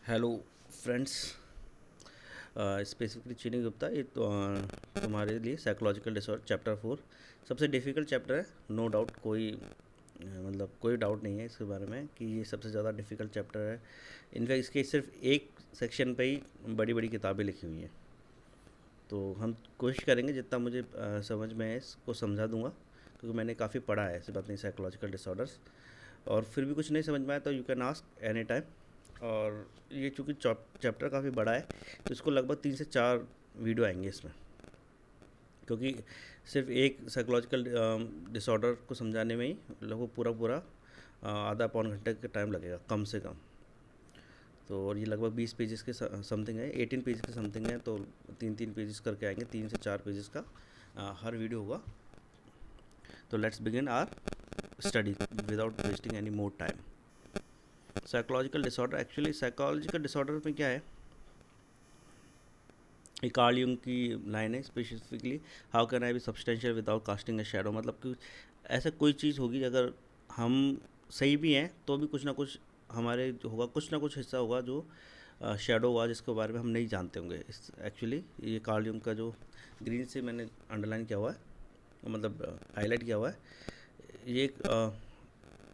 Hello friends. Specifically चीनी गुप्ता, ये तो तुम्हारे लिए साइकोलॉजिकल डिसऑर्डर चैप्टर 4 सबसे डिफ़िकल्ट चैप्टर है। नो डाउट, मतलब कोई डाउट नहीं है इसके बारे में कि ये सबसे ज़्यादा डिफ़िकल्ट चैप्टर है। इनफैक्ट इसके सिर्फ एक सेक्शन पे ही बड़ी बड़ी किताबें लिखी हुई हैं। तो हम कोशिश करेंगे जितना मुझे समझ में है इसको समझा दूंगा, क्योंकि मैंने काफ़ी पढ़ा है, ऐसी बात नहीं, साइकोलॉजिकल डिसऑर्डर्स। और फिर भी कुछ नहीं समझ में आया तो you can ask any time. और ये चूँकि चैप्टर काफ़ी बड़ा है, तो इसको लगभग 3 से 4 वीडियो आएंगे इसमें, क्योंकि सिर्फ एक साइकोलॉजिकल डिसऑर्डर को समझाने में ही लगभग पूरा पूरा आधा पौन घंटे का टाइम लगेगा कम से कम। तो और ये लगभग 20 पेजेस के समथिंग है, 18 पेज के समथिंग है, तो 3 3 पेजेस करके आएंगे, 3 से 4 पेजेस का हर वीडियो होगा। तो let's begin our study without wasting any more time. Psychological disorder, actually psychological disorder में क्या है, एक कार्ल यूंग की लाइन है specifically, how can I be substantial without casting a shadow. मतलब कि ऐसा कोई चीज़ होगी, अगर हम सही भी हैं तो भी कुछ ना कुछ हमारे जो होगा, कुछ ना कुछ हिस्सा होगा जो शेडो हुआ, जिसके बारे में हम नहीं जानते होंगे। इस एक्चुअली ये कार्ल यूंग का जो ग्रीन से मैंने अंडरलाइन किया हुआ है, मतलब हाईलाइट किया हुआ है, ये एक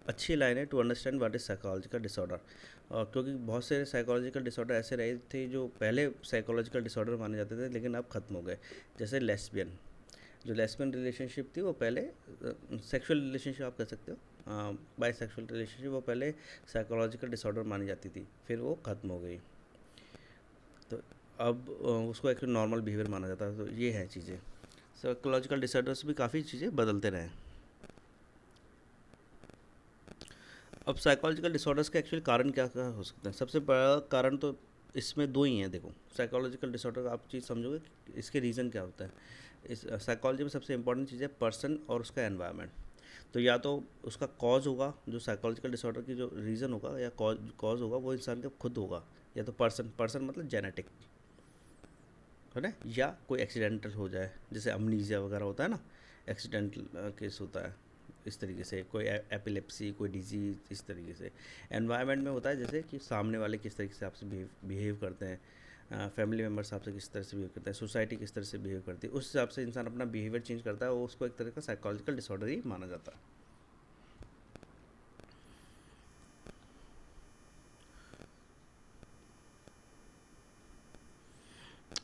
अच्छी लाइन है to understand what is psychological disorder. क्योंकि बहुत से साइकोलॉजिकल डिसऑर्डर ऐसे रहे थे जो पहले साइकोलॉजिकल डिसऑर्डर माने जाते थे, लेकिन अब ख़त्म हो गए। जैसे लेस्बियन, जो लेस्बियन रिलेशनशिप थी वो पहले सेक्सुअल रिलेशनशिप आप कह सकते हो, बाई सेक्सुअल रिलेशनशिप, वो पहले साइकोलॉजिकल डिसऑर्डर मानी जाती थी, फिर वो ख़त्म हो गई। तो अब उसको एक नॉर्मल बिहेवियर माना जाता है। तो ये है चीज़ें, साइकोलॉजिकल डिसऑर्डर्स भी काफ़ी चीज़ें बदलते रहे। अब साइकोलॉजिकल डिसऑर्डर्स के एक्चुअली कारण क्या क्या हो सकते हैं। सबसे बड़ा कारण तो इसमें दो ही हैं। देखो, साइकोलॉजिकल डिसऑर्डर का आप चीज़ समझोगे कि इसके रीज़न क्या होता है। इस साइकोलॉजी में सबसे इंपॉर्टेंट चीज़ है पर्सन और उसका एनवायरनमेंट। तो या तो उसका कॉज होगा, जो साइकोलॉजिकल डिसऑर्डर की जो रीज़न होगा या कॉज होगा, वो इंसान का खुद होगा, या तो पर्सन मतलब जेनेटिक है ना, या कोई एक्सीडेंटल हो जाए, जैसे अमनीजिया वगैरह होता है ना, एक्सीडेंटल केस होता है। इस तरीके से कोई एपिलेप्सी, कोई डिजीज, इस तरीके से एनवायरनमेंट में होता है। जैसे कि सामने वाले किस तरीके से आपसे बिहेव करते हैं, फैमिली मेम्बर्स आपसे किस तरह से बिहेव करते हैं, सोसाइटी किस तरह से बिहेव करती है, उस हिसाब से इंसान अपना बिहेवियर चेंज करता है, वो उसको एक तरह का साइकोलॉजिकल डिसऑर्डर ही माना जाता है।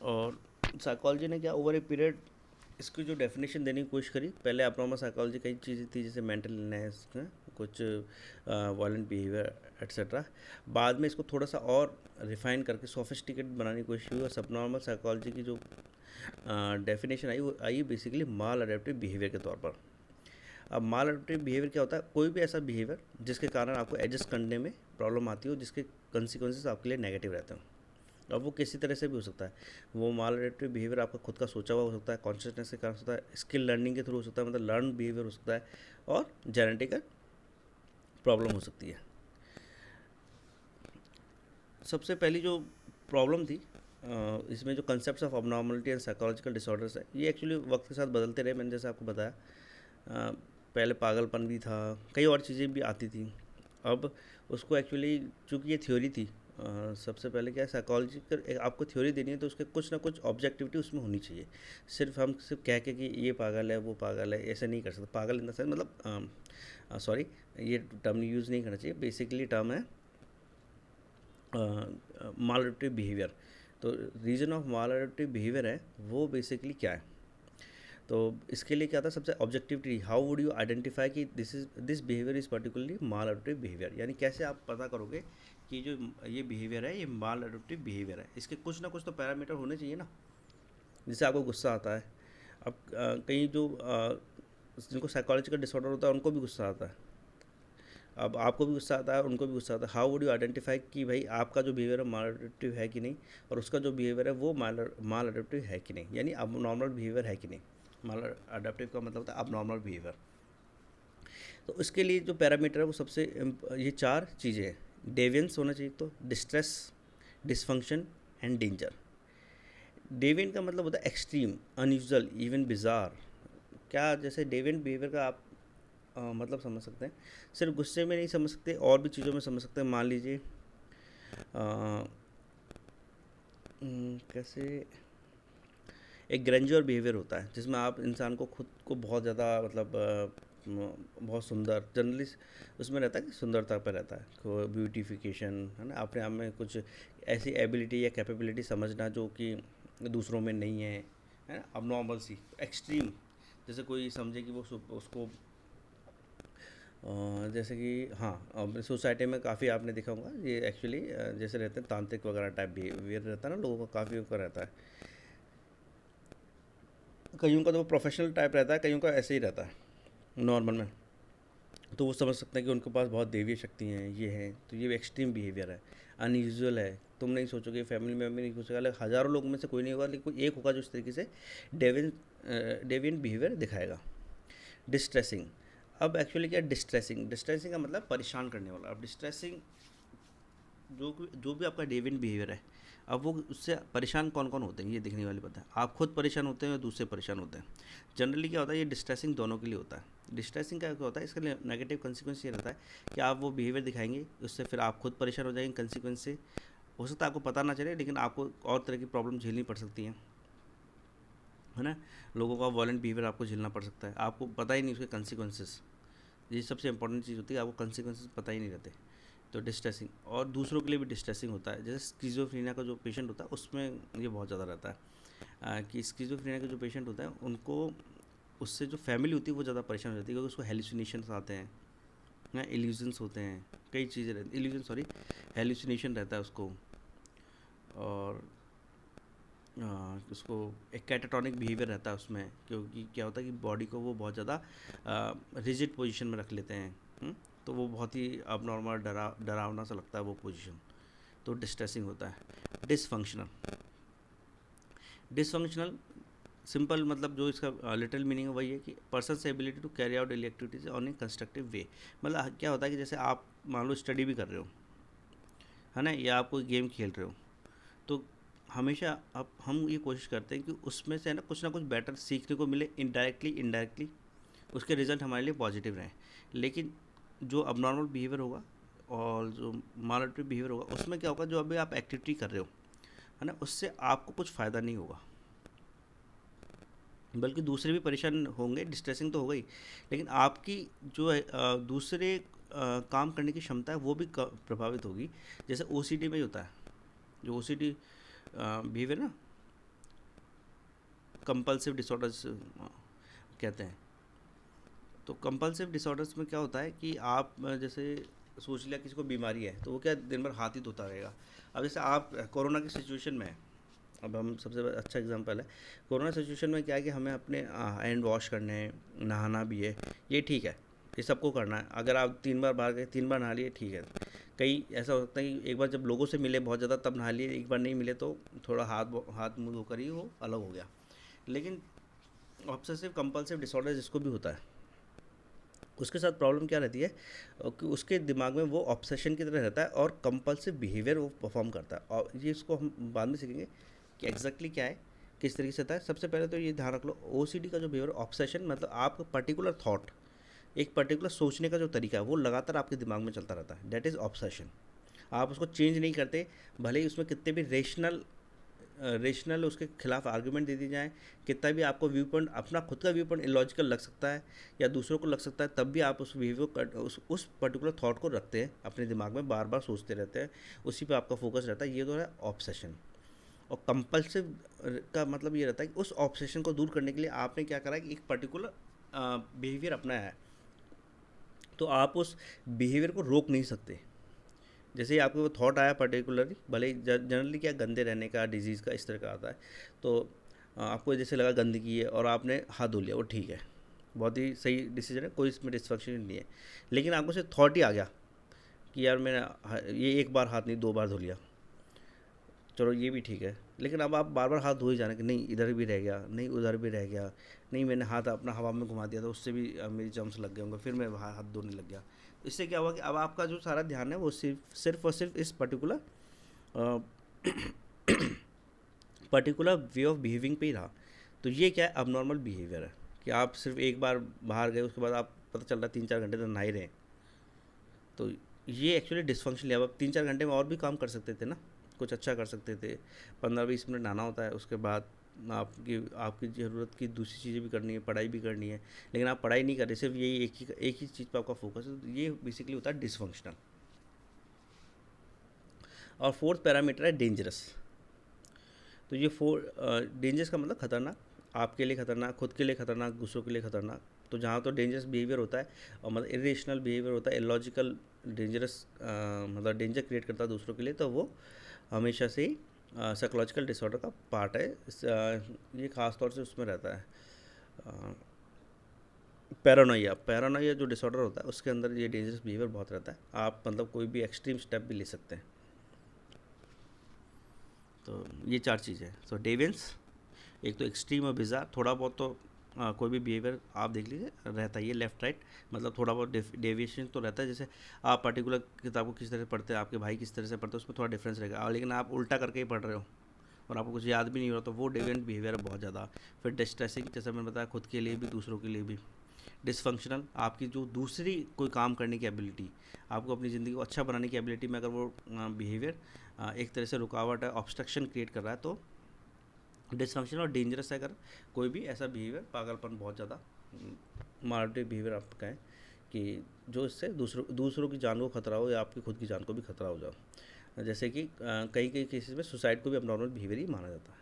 और साइकोलॉजी ने क्या ओवर ए पीरियड इसकी जो डेफिनेशन देने की कोशिश करी। पहले अब्नॉर्मल साइकोलॉजी कई चीज़ें थी, जैसे मेंटल इलनेस, कुछ वायलेंट बिहेवियर एट्सेट्रा। बाद में इसको थोड़ा सा और रिफाइन करके सोफिस्टिकेट बनाने की कोशिश हुई, और सबनॉर्मल साइकोलॉजी की जो डेफिनेशन आई, वो I basically mall adaptive behaviour के तौर पर। अब माल अडेप्टिव बिहेवियर क्या होता है, कोई भी ऐसा बिहेवियर जिसके कारण आपको एडजस्ट करने में प्रॉब्लम आती हो, जिसके कंसिक्वेंसेस आपके लिए नेगेटिव रहते हैं। अब वो किसी तरह से भी हो सकता है। वो माल अडेप्टिव बिहेवियर आपका खुद का सोचा हुआ हो सकता है, कॉन्शियसनेस के कारण हो सकता है, स्किल लर्निंग के थ्रू हो सकता है, मतलब लर्न बिहेवियर हो सकता है, और जेनेटिक प्रॉब्लम हो सकती है। सबसे पहली जो प्रॉब्लम थी, इसमें जो concept of abnormality and psychological disorders है, ये एक्चुअली वक्त के साथ बदलते रहे। मैंने जैसे आपको बताया, पहले पागलपन भी था, कई और चीज़ें भी आती थी। अब उसको एक्चुअली, चूँकि ये थ्योरी थी, सबसे पहले क्या है, साइकोलॉजी का आपको थ्योरी देनी है तो उसके कुछ ना कुछ ऑब्जेक्टिविटी उसमें होनी चाहिए। सिर्फ हम सिर्फ कह के कि ये पागल है, वो पागल है, ऐसे नहीं कर सकते। पागल इन द सेंस, मतलब सॉरी, ये टर्म यूज़ नहीं करना चाहिए। बेसिकली टर्म है माल अडेप्टिव बिहेवियर। तो reason of maladaptive behaviour है वो बेसिकली क्या है। तो इसके लिए क्या था, सबसे objectivity, how would you identify कि this behaviour is particularly maladaptive behaviour, यानी कैसे आप पता करोगे कि जो ये बिहेवियर है ये माल अडोप्टिव बिहेवियर है। इसके कुछ ना कुछ तो पैरामीटर होने चाहिए ना। जैसे आपको गुस्सा आता है, अब कहीं जो जिनको साइकोलॉजिकल डिसऑर्डर होता है उनको भी गुस्सा आता है। अब आपको भी गुस्सा आता है, उनको भी गुस्सा आता है। हाउ वुड यू आइडेंटिफाई कि भाई आपका जो बिहेवियर है माल अडोप्टिव है कि नहीं, और उसका जो बिहेवियर है वो माल अडोप्टिव है कि नहीं, यानी अब नॉर्मल बिहेवियर है कि नहीं। माल अडोप्टिव का मतलब होता है अब नॉर्मल बिहेवियर। तो उसके लिए जो पैरामीटर है वो सबसे ये 4 चीज़ें हैं। डेवियंस होना चाहिए, तो distress, dysfunction and danger. Deviant का मतलब होता है एक्सट्रीम, अनयूजुअल, इवन बिजार। क्या, जैसे डेवियंट बिहेवियर का आप मतलब समझ सकते हैं, सिर्फ गुस्से में नहीं समझ सकते, और भी चीज़ों में समझ सकते हैं। मान लीजिए कैसे एक ग्रेंजर बिहेवियर होता है जिसमें आप इंसान को खुद को बहुत ज़्यादा मतलब बहुत सुंदर जनरली उसमें रहता है कि सुंदरता पर रहता है को ब्यूटिफिकेशन है ना, अपने आप में कुछ ऐसी एबिलिटी या कैपेबिलिटी समझना जो कि दूसरों में नहीं है ना, अब नॉर्मल सी एक्सट्रीम। जैसे कोई समझे कि वो उसको जैसे कि हाँ, अब सोसाइटी में काफ़ी आपने देखा होगा ये एक्चुअली जैसे रहते हैं तांत्रिक वगैरह टाइप बिहेवियर रहता है ना लोगों का, काफ़ी का रहता है। कईयों का तो प्रोफेशनल टाइप रहता है, कईयों का ऐसे ही रहता है नॉर्मल में। तो वो समझ सकते हैं कि उनके पास बहुत दैवीय शक्ति हैं, ये हैं, तो ये एक्सट्रीम बिहेवियर है, अनयूजुअल है। तुम नहीं सोचोगे, फैमिली में भी नहीं सोचेगा, लेकिन हज़ारों लोगों में से कोई नहीं होगा, लेकिन कोई एक होगा जो इस तरीके से डेविन डेवियन बिहेवियर दिखाएगा। डिस्ट्रेसिंग। अब एक्चुअली क्या डिस्ट्रेसिंग, डिस्ट्रेसिंग का मतलब परेशान करने वाला। अब डिस्ट्रेसिंग जो भी आपका डेवियन बिहेवियर है, अब वो उससे परेशान कौन कौन होते हैं ये देखने वाली बात है। आप खुद परेशान होते हैं या दूसरे परेशान होते हैं। जनरली क्या होता है, ये डिस्ट्रेसिंग दोनों के लिए होता है। डिस्ट्रेसिंग का क्या होता है, इसका नेगेटिव कंसिक्वेंस ये रहता है कि आप वो बिहेवियर दिखाएंगे, उससे फिर आप खुद परेशान हो जाएंगे। कंसिक्वेंस से हो सकता है आपको पता ना चले, लेकिन आपको और तरह की प्रॉब्लम झेलनी पड़ सकती हैं, है ना। लोगों का वॉलेंट बिहेवियर आपको झेलना पड़ सकता है, आपको पता ही नहीं उसके कंसिक्वेंसेस। ये सबसे इंपॉर्टेंट चीज़ होती है, आपको कंसिक्वेंसेस पता ही नहीं रहते। तो डिस्ट्रेसिंग, और दूसरों के लिए भी डिस्ट्रेसिंग होता है। जैसे स्किज़ोफ्रेनिया का जो पेशेंट होता है उसमें ये बहुत ज़्यादा रहता है कि स्किज़ोफ्रेनिया का जो पेशेंट होता है उनको, उससे जो फैमिली होती है वो ज़्यादा परेशान हो जाती है, क्योंकि उसको हेलुसिनेशंस आते हैं ना, इल्यूजन्स होते हैं, कई चीज़ें रहती, इल्यूजन सॉरी, हेलुसिनेशन रहता है उसको। और उसको एक कैटाटॉनिक बिहेवियर रहता है उसमें, क्योंकि क्या होता है कि बॉडी को वो बहुत ज़्यादा रिजिड पोजीशन में रख लेते हैं। तो वो बहुत ही अब नॉर्मल डरावना सा लगता है वो पोजीशन। तो डिस्ट्रेसिंग होता है। डिसफंक्शनल, डिसफंक्शनल सिंपल मतलब जो इसका लिटिल मीनिंग है वही है कि person ability to carry out daily activities on a constructive way. मतलब क्या होता है कि जैसे आप मान लो स्टडी भी कर रहे हो, है ना, या आप कोई गेम खेल रहे हो, तो हमेशा अब हम ये कोशिश करते हैं कि उसमें से है ना कुछ बेटर सीखने को मिले, इनडायरेक्टली इनडायरेक्टली उसके रिजल्ट हमारे लिए पॉजिटिव रहें। लेकिन जो अबनॉर्मल बिहेवियर होगा और जो मालएडप्टिव बिहेवियर होगा, उसमें क्या होगा, जो अभी आप एक्टिविटी कर रहे हो, है ना, उससे आपको कुछ फ़ायदा नहीं होगा, बल्कि दूसरे भी परेशान होंगे। डिस्ट्रेसिंग तो हो गई, लेकिन आपकी जो है दूसरे काम करने की क्षमता है वो भी प्रभावित होगी। जैसे ओसीडी में ही होता है, जो ओसीडी बिहेवियर ना, कंपल्सिव डिसऑर्डर्स कहते हैं। तो कंपल्सिव डिसऑर्डर्स में क्या होता है कि आप जैसे सोच लिया किसी को बीमारी है, तो वो क्या दिन भर हाथ ही धोता रहेगा। अब जैसे आप कोरोना की सिचुएशन में है, अब हम सबसे अच्छा एग्जांपल है कोरोना सिचुएशन में, क्या है कि हमें अपने हैंड वॉश करने हैं, नहाना भी है, ये ठीक है, ये सबको करना है। अगर आप 3 बार बाहर गए, 3 बार नहा लिए, ठीक है। कई ऐसा हो सकता है कि एक बार जब लोगों से मिले बहुत ज़्यादा तब नहा लिए, एक बार नहीं मिले तो थोड़ा हाथ हाथ मुँह धोकर ही वो अलग हो गया। लेकिन ऑब्सेसिव कंपल्सिव डिसऑर्डर जिसको भी होता है, उसके साथ प्रॉब्लम क्या रहती है कि उसके दिमाग में वो ऑब्सेशन की तरह रहता है और कंपल्सिव बिहेवियर वो परफॉर्म करता है। और ये इसको हम बाद में सीखेंगे कि एग्जैक्टली क्या है, किस तरीके से होता है। सबसे पहले तो ये ध्यान रख लो, ओसीडी का जो बिहेवियर ऑब्सेशन मतलब आपका पर्टिकुलर थॉट, एक पर्टिकुलर सोचने का जो तरीका है वो लगातार आपके दिमाग में चलता रहता है, दैट इज़ ऑब्सेशन। आप उसको चेंज नहीं करते, भले ही उसमें कितने भी रेशनल उसके खिलाफ आर्गूमेंट दे दी जाए, कितना भी आपको व्यू पॉइंट, अपना खुद का व्यू पॉइंट इलॉजिकल लग सकता है या दूसरों को लग सकता है, तब भी आप उस बिहेवियर उस पर्टिकुलर थॉट को रखते हैं अपने दिमाग में, बार बार सोचते रहते हैं, उसी पे आपका फोकस रहता है। ये तो है ऑब्सेशन। और कंपल्सिव का मतलब ये रहता है कि उस ऑब्सेशन को दूर करने के लिए आपने क्या करा है कि एक पर्टिकुलर बिहेवियर अपनाया है, तो आप उस बिहेवियर को रोक नहीं सकते। जैसे ही आपको वो थॉट आया पर्टिकुलरली, भले ही जनरली क्या गंदे रहने का, डिजीज़ का, इस तरह का आता है, तो आपको जैसे लगा गंदगी है और आपने हाथ धो लिया, वो ठीक है, बहुत ही सही डिसीजन है, कोई इसमें डिस्ट्रक्शन नहीं है। लेकिन आपको से थॉट ही आ गया कि यार मैंने ये एक बार हाथ नहीं 2 बार धो लिया, चलो ये भी ठीक है, लेकिन अब आप बार बार हाथ धो ही जाना कि नहीं इधर भी रह गया, नहीं उधर भी रह गया, नहीं मैंने हाथ अपना हवा में घुमा दिया था उससे भी मेरी जर्म्स लग गए होंगे, फिर मैं हाथ धोने लग गया। तो इससे क्या हुआ कि अब आपका जो सारा ध्यान है वो सिर्फ और सिर्फ इस particular particular way of behaving पे ही रहा। तो ये क्या है, अब नॉर्मल बिहेवियर है कि आप सिर्फ एक बार बाहर गए, उसके बाद आप पता चल रहा है 3-4 घंटे तक नहा ही रहे हैं। तो ये एक्चुअली डिसफंक्शन है। अब आप 3-4 घंटे में और भी काम कर सकते थे ना, कुछ अच्छा कर सकते थे। 15-20 मिनट नहाना होता है, उसके बाद आपकी आपकी ज़रूरत की दूसरी चीज़ें भी करनी है, पढ़ाई भी करनी है, लेकिन आप पढ़ाई नहीं कर रहे, सिर्फ यही एक ही चीज़ पर आपका फोकस है, तो ये बेसिकली होता है डिसफंक्शनल। और फोर्थ पैरामीटर है डेंजरस। तो ये डेंजरस का मतलब खतरनाक, आपके लिए खतरनाक, खुद के लिए खतरनाक, दूसरों के लिए खतरनाक। तो जहाँ तो डेंजरस बिहेवियर होता है और मतलब इरेशनल बिहेवियर होता है, इलॉजिकल डेंजरस, मतलब डेंजर क्रिएट करता है दूसरों के लिए, तो वो हमेशा से ही साइकोलॉजिकल डिसऑर्डर का पार्ट है। ये ख़ास तौर से उसमें रहता है पैरानोइया। पैरानोइया जो डिसऑर्डर होता है उसके अंदर ये डेंजरस बिहेवियर बहुत रहता है। आप मतलब कोई भी एक्सट्रीम स्टेप भी ले सकते हैं। तो ये 4 चीज़ें हैं। सो डेवियंस, एक तो एक्सट्रीम और बिज़ार, थोड़ा बहुत तो कोई भी बिहेवियर आप देख लीजिए रहता ही है, लेफ़्ट राइट, मतलब थोड़ा बहुत डेविएशन तो रहता है। जैसे आप पर्टिकुलर किताब को किस तरह से पढ़ते हैं, आपके भाई किस तरह से पढ़ते हैं, उसमें थोड़ा डिफरेंस रहेगा, लेकिन आप उल्टा करके ही पढ़ रहे हो और आपको कुछ याद भी नहीं हो रहा, तो वो डेविएंट बिहेवियर है बहुत ज़्यादा। फिर डिस्ट्रेसिंग, जैसे मैंने बताया, खुद के लिए भी दूसरों के लिए भी। डिसफंक्शनल, आपकी जो दूसरी कोई काम करने की एबिलिटी, आपको अपनी ज़िंदगी को अच्छा बनाने की एबिलिटी में अगर वो बिहेवियर एक तरह से रुकावट है, ऑब्स्ट्रक्शन क्रिएट कर रहा है, तो डिसफंक्शनल। और डेंजरस है अगर कोई भी ऐसा बिहेवियर, पागलपन, बहुत ज़्यादा मारपीट बिहेवियर आप कहें कि जो इससे दूसरों की जान को खतरा हो या आपकी खुद की जान को भी खतरा हो जाओ। जैसे कि कई कई केसेस में सुसाइड को भी अबनॉर्मल बिहेवियर ही माना जाता है।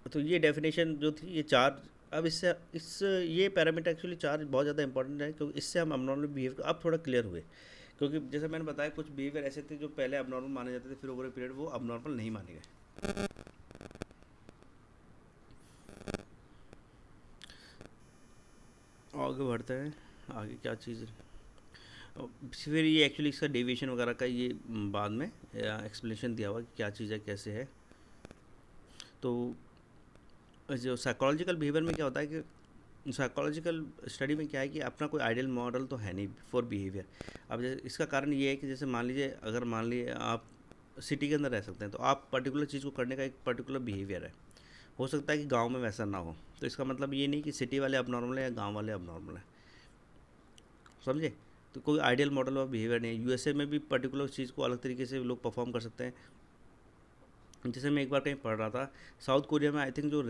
तो ये डेफिनेशन जो थी, ये 4। अब इस ये पैरामीटर एक्चुअली 4 बहुत ज़्यादा इंपॉर्टेंट है, क्योंकि इससे हम अबनॉर्मल बिहेवियर अब थोड़ा क्लियर हुए। क्योंकि जैसे मैंने बताया, कुछ बिहेवियर ऐसे थे जो पहले अबनॉर्मल माने जाते थे, फिर ओवर ए पीरियड वो अबनॉर्मल नहीं माने गए। आगे बढ़ते हैं, आगे क्या चीज़ है। फिर ये एक्चुअली इसका डेविएशन वगैरह का ये बाद में एक्सप्लेनेशन दिया हुआ कि क्या चीज़ है, कैसे है। तो जो साइकोलॉजिकल बिहेवियर में क्या होता है कि साइकोलॉजिकल स्टडी में क्या है कि अपना कोई आइडियल मॉडल तो है नहीं फॉर बिहेवियर। अब जैसे इसका कारण ये है कि जैसे मान लीजिए, अगर मान लीजिए आप सिटी के अंदर रह सकते हैं, तो आप पर्टिकुलर चीज़ को करने का एक पर्टिकुलर बिहेवियर है। हो सकता है कि गांव में वैसा ना हो, तो इसका मतलब ये नहीं कि सिटी वाले अबनॉर्मल है या गांव वाले अबनॉर्मल है, समझे। तो कोई आइडियल मॉडल ऑफ बिहेवियर नहीं है। यूएसए में भी पर्टिकुलर चीज़ को अलग तरीके से लोग परफॉर्म कर सकते हैं। जैसे मैं एक बार कहीं पढ़ रहा था, साउथ कोरिया में आई थिंक जो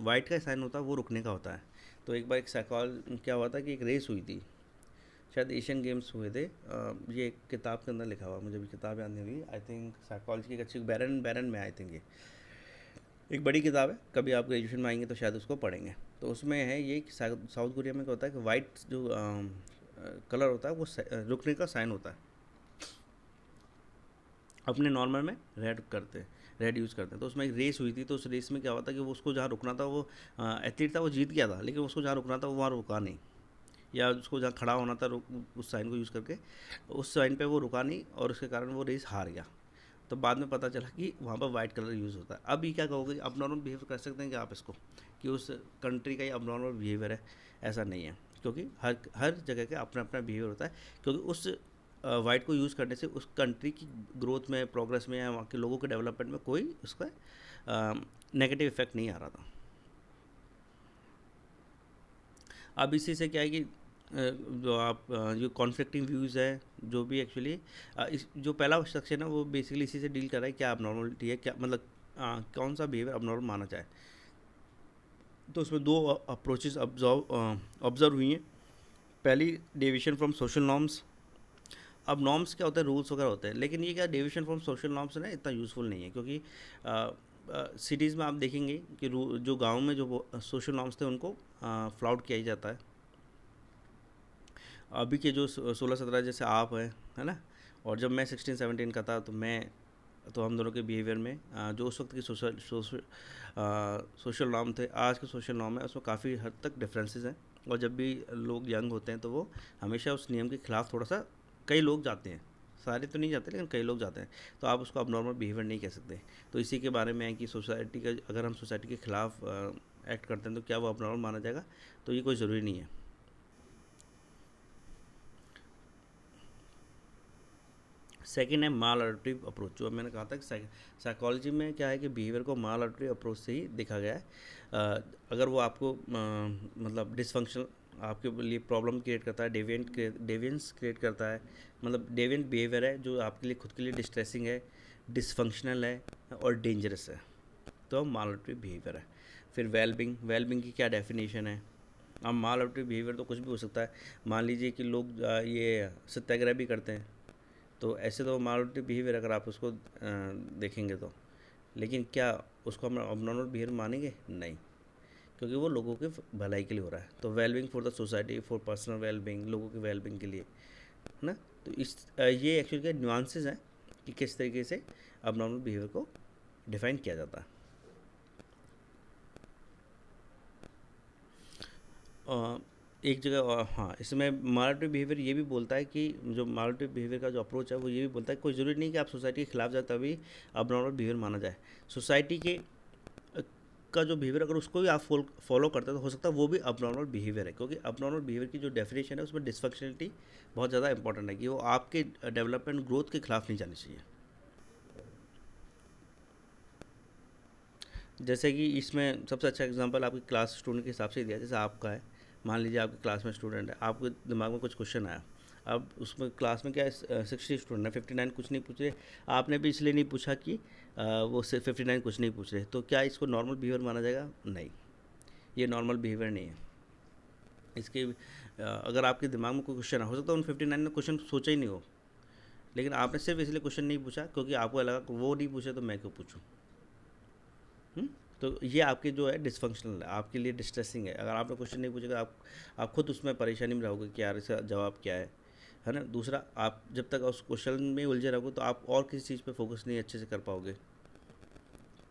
वाइट का साइन होता है वो रुकने का होता है। तो एक बार एक क्या हुआ था कि एक रेस हुई थी, शायद एशियन गेम्स हुए थे। ये एक किताब के अंदर लिखा हुआ, मुझे भी किताब याद नहीं हुई, आई थिंक साइकोलॉजी की एक अच्छी, बैरन बैरन में, आई थिंक ये एक बड़ी किताब है, कभी आप ग्रेजुएशन में आएंगे तो शायद उसको पढ़ेंगे। तो उसमें है ये कि साउथ कोरिया में क्या होता है कि वाइट जो कलर होता है वो रुकने का साइन होता है। अपने नॉर्मल में रेड यूज़ करते हैं। तो उसमें एक रेस हुई थी, तो उस रेस में क्या हुआ था कि वो उसको जहाँ रुकना था, वो एथलीट था, वो जीत गया था, लेकिन उसको जहाँ रुकना था वो वहाँ रुका नहीं, या उसको जहाँ खड़ा होना था उस साइन को यूज़ करके, उस साइन पे वो रुका नहीं, और उसके कारण वो रेस हार गया। तो बाद में पता चला कि वहाँ पर वाइट कलर यूज़ होता है। अब ये क्या कहोगे, अपनॉर्मल बिहेवियर कर सकते हैं कि आप इसको, कि उस कंट्री का ही अपनॉर्मल बिहेवियर है? ऐसा नहीं है, क्योंकि हर हर जगह का अपना अपना बिहेवियर होता है। क्योंकि उस वाइट को यूज़ करने से उस कंट्री की ग्रोथ में, प्रोग्रेस में, या वहाँ के लोगों के डेवलपमेंट में कोई उसका नेगेटिव इफेक्ट नहीं आ रहा था। अब इसी से क्या है कि जो कॉन्फ्लिक्टिंग व्यूज़ है, जो भी एक्चुअली इस जो पहला सेक्शन है वो बेसिकली इसी से डील कर रहा है, क्या अबनॉर्मलिटी है, क्या मतलब कौन सा बिहेवियर अबनॉर्मल माना जाए। तो उसमें 2 अप्रोचेस ऑब्जर्व हुई हैं। पहली, डेविएशन फ्रॉम सोशल नॉर्म्स। अब नॉर्म्स क्या होता है, रूल्स वगैरह होते हैं, लेकिन ये क्या डेविएशन फ्रॉम सोशल नॉर्म्स ना इतना यूज़फुल नहीं है, क्योंकि सिटीज़ में आप देखेंगे कि जो गाँव में जो सोशल नॉर्म्स थे उनको फ्लाउट किया ही जाता है। अभी के जो 16-17 जैसे आप हैं, है ना, और जब मैं 16-17 का था, तो हम दोनों के बिहेवियर में जो उस वक्त की सोशल नॉर्म थे, आज के सोशल नॉर्म है, उसमें काफ़ी हद तक डिफरेंसेस हैं। और जब भी लोग यंग होते हैं तो वो हमेशा उस नियम के खिलाफ थोड़ा सा, कई लोग जाते हैं, सारे तो नहीं जाते लेकिन कई लोग जाते हैं, तो आप उसको अबनॉर्मल बिहेवियर नहीं कह सकते। तो इसी के बारे में है कि सोसाइटी का, अगर हम सोसाइटी के खिलाफ एक्ट करते हैं तो क्या वो अबनॉर्मल माना जाएगा? तो ये कोई ज़रूरी नहीं है। सेकेंड है माल अडप्टिव अप्रोच, जो मैंने कहा था कि साइकोलॉजी में क्या है कि बिहेवियर को माल अडप्टिव अप्रोच से ही देखा गया है। अगर वो आपको मतलब डिसफंक्शनल आपके लिए प्रॉब्लम क्रिएट करता है, डेविएंस क्रिएट करता है, मतलब डेविएंट बिहेवियर है जो आपके लिए खुद के लिए डिस्ट्रेसिंग है, डिसफंक्शनल है और डेंजरस है, तो मालएडप्टिव बिहेवियर है। फिर वेलबिंग की क्या डेफिनेशन है? अब मालएडप्टिव बिहेवियर तो कुछ भी हो सकता है। मान लीजिए कि लोग ये सत्याग्रह भी करते हैं, तो ऐसे तो मालएडप्टिव बिहेवियर अगर आप उसको देखेंगे तो, लेकिन क्या उसको हम अबनॉर्मल बिहेवियर मानेंगे? नहीं, क्योंकि वो लोगों के भलाई के लिए हो रहा है। तो wellbeing for the society, for personal wellbeing, लोगों के वेलबिंग के लिए, है ना। तो ये एक्चुअली क्या न्यूआंसेस हैं कि किस तरीके से अबनॉर्मल बिहेवियर को डिफाइन किया जाता है। एक जगह हाँ, इसमें मालएडप्टिव बिहेवियर ये भी बोलता है कि जो मालएडप्टिव बिहेवियर का जो अप्रोच है वो ये भी बोलता है कोई ज़रूरी नहीं कि आप सोसाइटी के खिलाफ जाए तभी अबनॉर्मल बिहेवियर माना जाए। सोसाइटी के का जो बिहेवियर अगर उसको भी आप फॉलो करते हैं तो हो सकता है वो भी अबनॉर्मल बिहेवियर है, क्योंकि अबनॉर्मल बिहेवियर की जो डेफिनेशन है उसमें डिसफंक्शनलिटी बहुत ज़्यादा इंपॉर्टेंट है कि वो आपके डेवलपमेंट ग्रोथ के खिलाफ नहीं जानी चाहिए। जैसे कि इसमें सबसे अच्छा एग्जांपल आपकी क्लास स्टूडेंट के हिसाब से ही दिया, जैसे आपका है, मान लीजिए आपकी क्लास में स्टूडेंट है, आपके दिमाग में कुछ क्वेश्चन आया, अब उसमें क्लास में क्या है 60 स्टूडेंट है, 59 कुछ नहीं पूछ रहे, आपने भी इसलिए नहीं पूछा कि वो सिर्फ 59 कुछ नहीं पूछ रहे, तो क्या इसको नॉर्मल बिहेवियर माना जाएगा? नहीं, ये नॉर्मल बिहेवियर नहीं है। इसके अगर आपके दिमाग में कोई क्वेश्चन हो सकता है उन 59 ने क्वेश्चन सोचा ही नहीं हो, लेकिन आपने सिर्फ इसलिए क्वेश्चन नहीं पूछा क्योंकि आपको लगा कि वो नहीं पूछे तो मैं क्यों पूछूं। हुँ? तो ये आपके जो है डिसफंक्शनल है, आपके लिए डिस्ट्रेसिंग है। अगर आपने क्वेश्चन नहीं पूछेगा आप खुद उसमें परेशानी में रहोगे कि यार इसका जवाब क्या है ना? दूसरा, आप जब तक उस क्वेश्चन में उलझे रहोगे तो आप और किसी चीज़ पे फोकस नहीं अच्छे से कर पाओगे।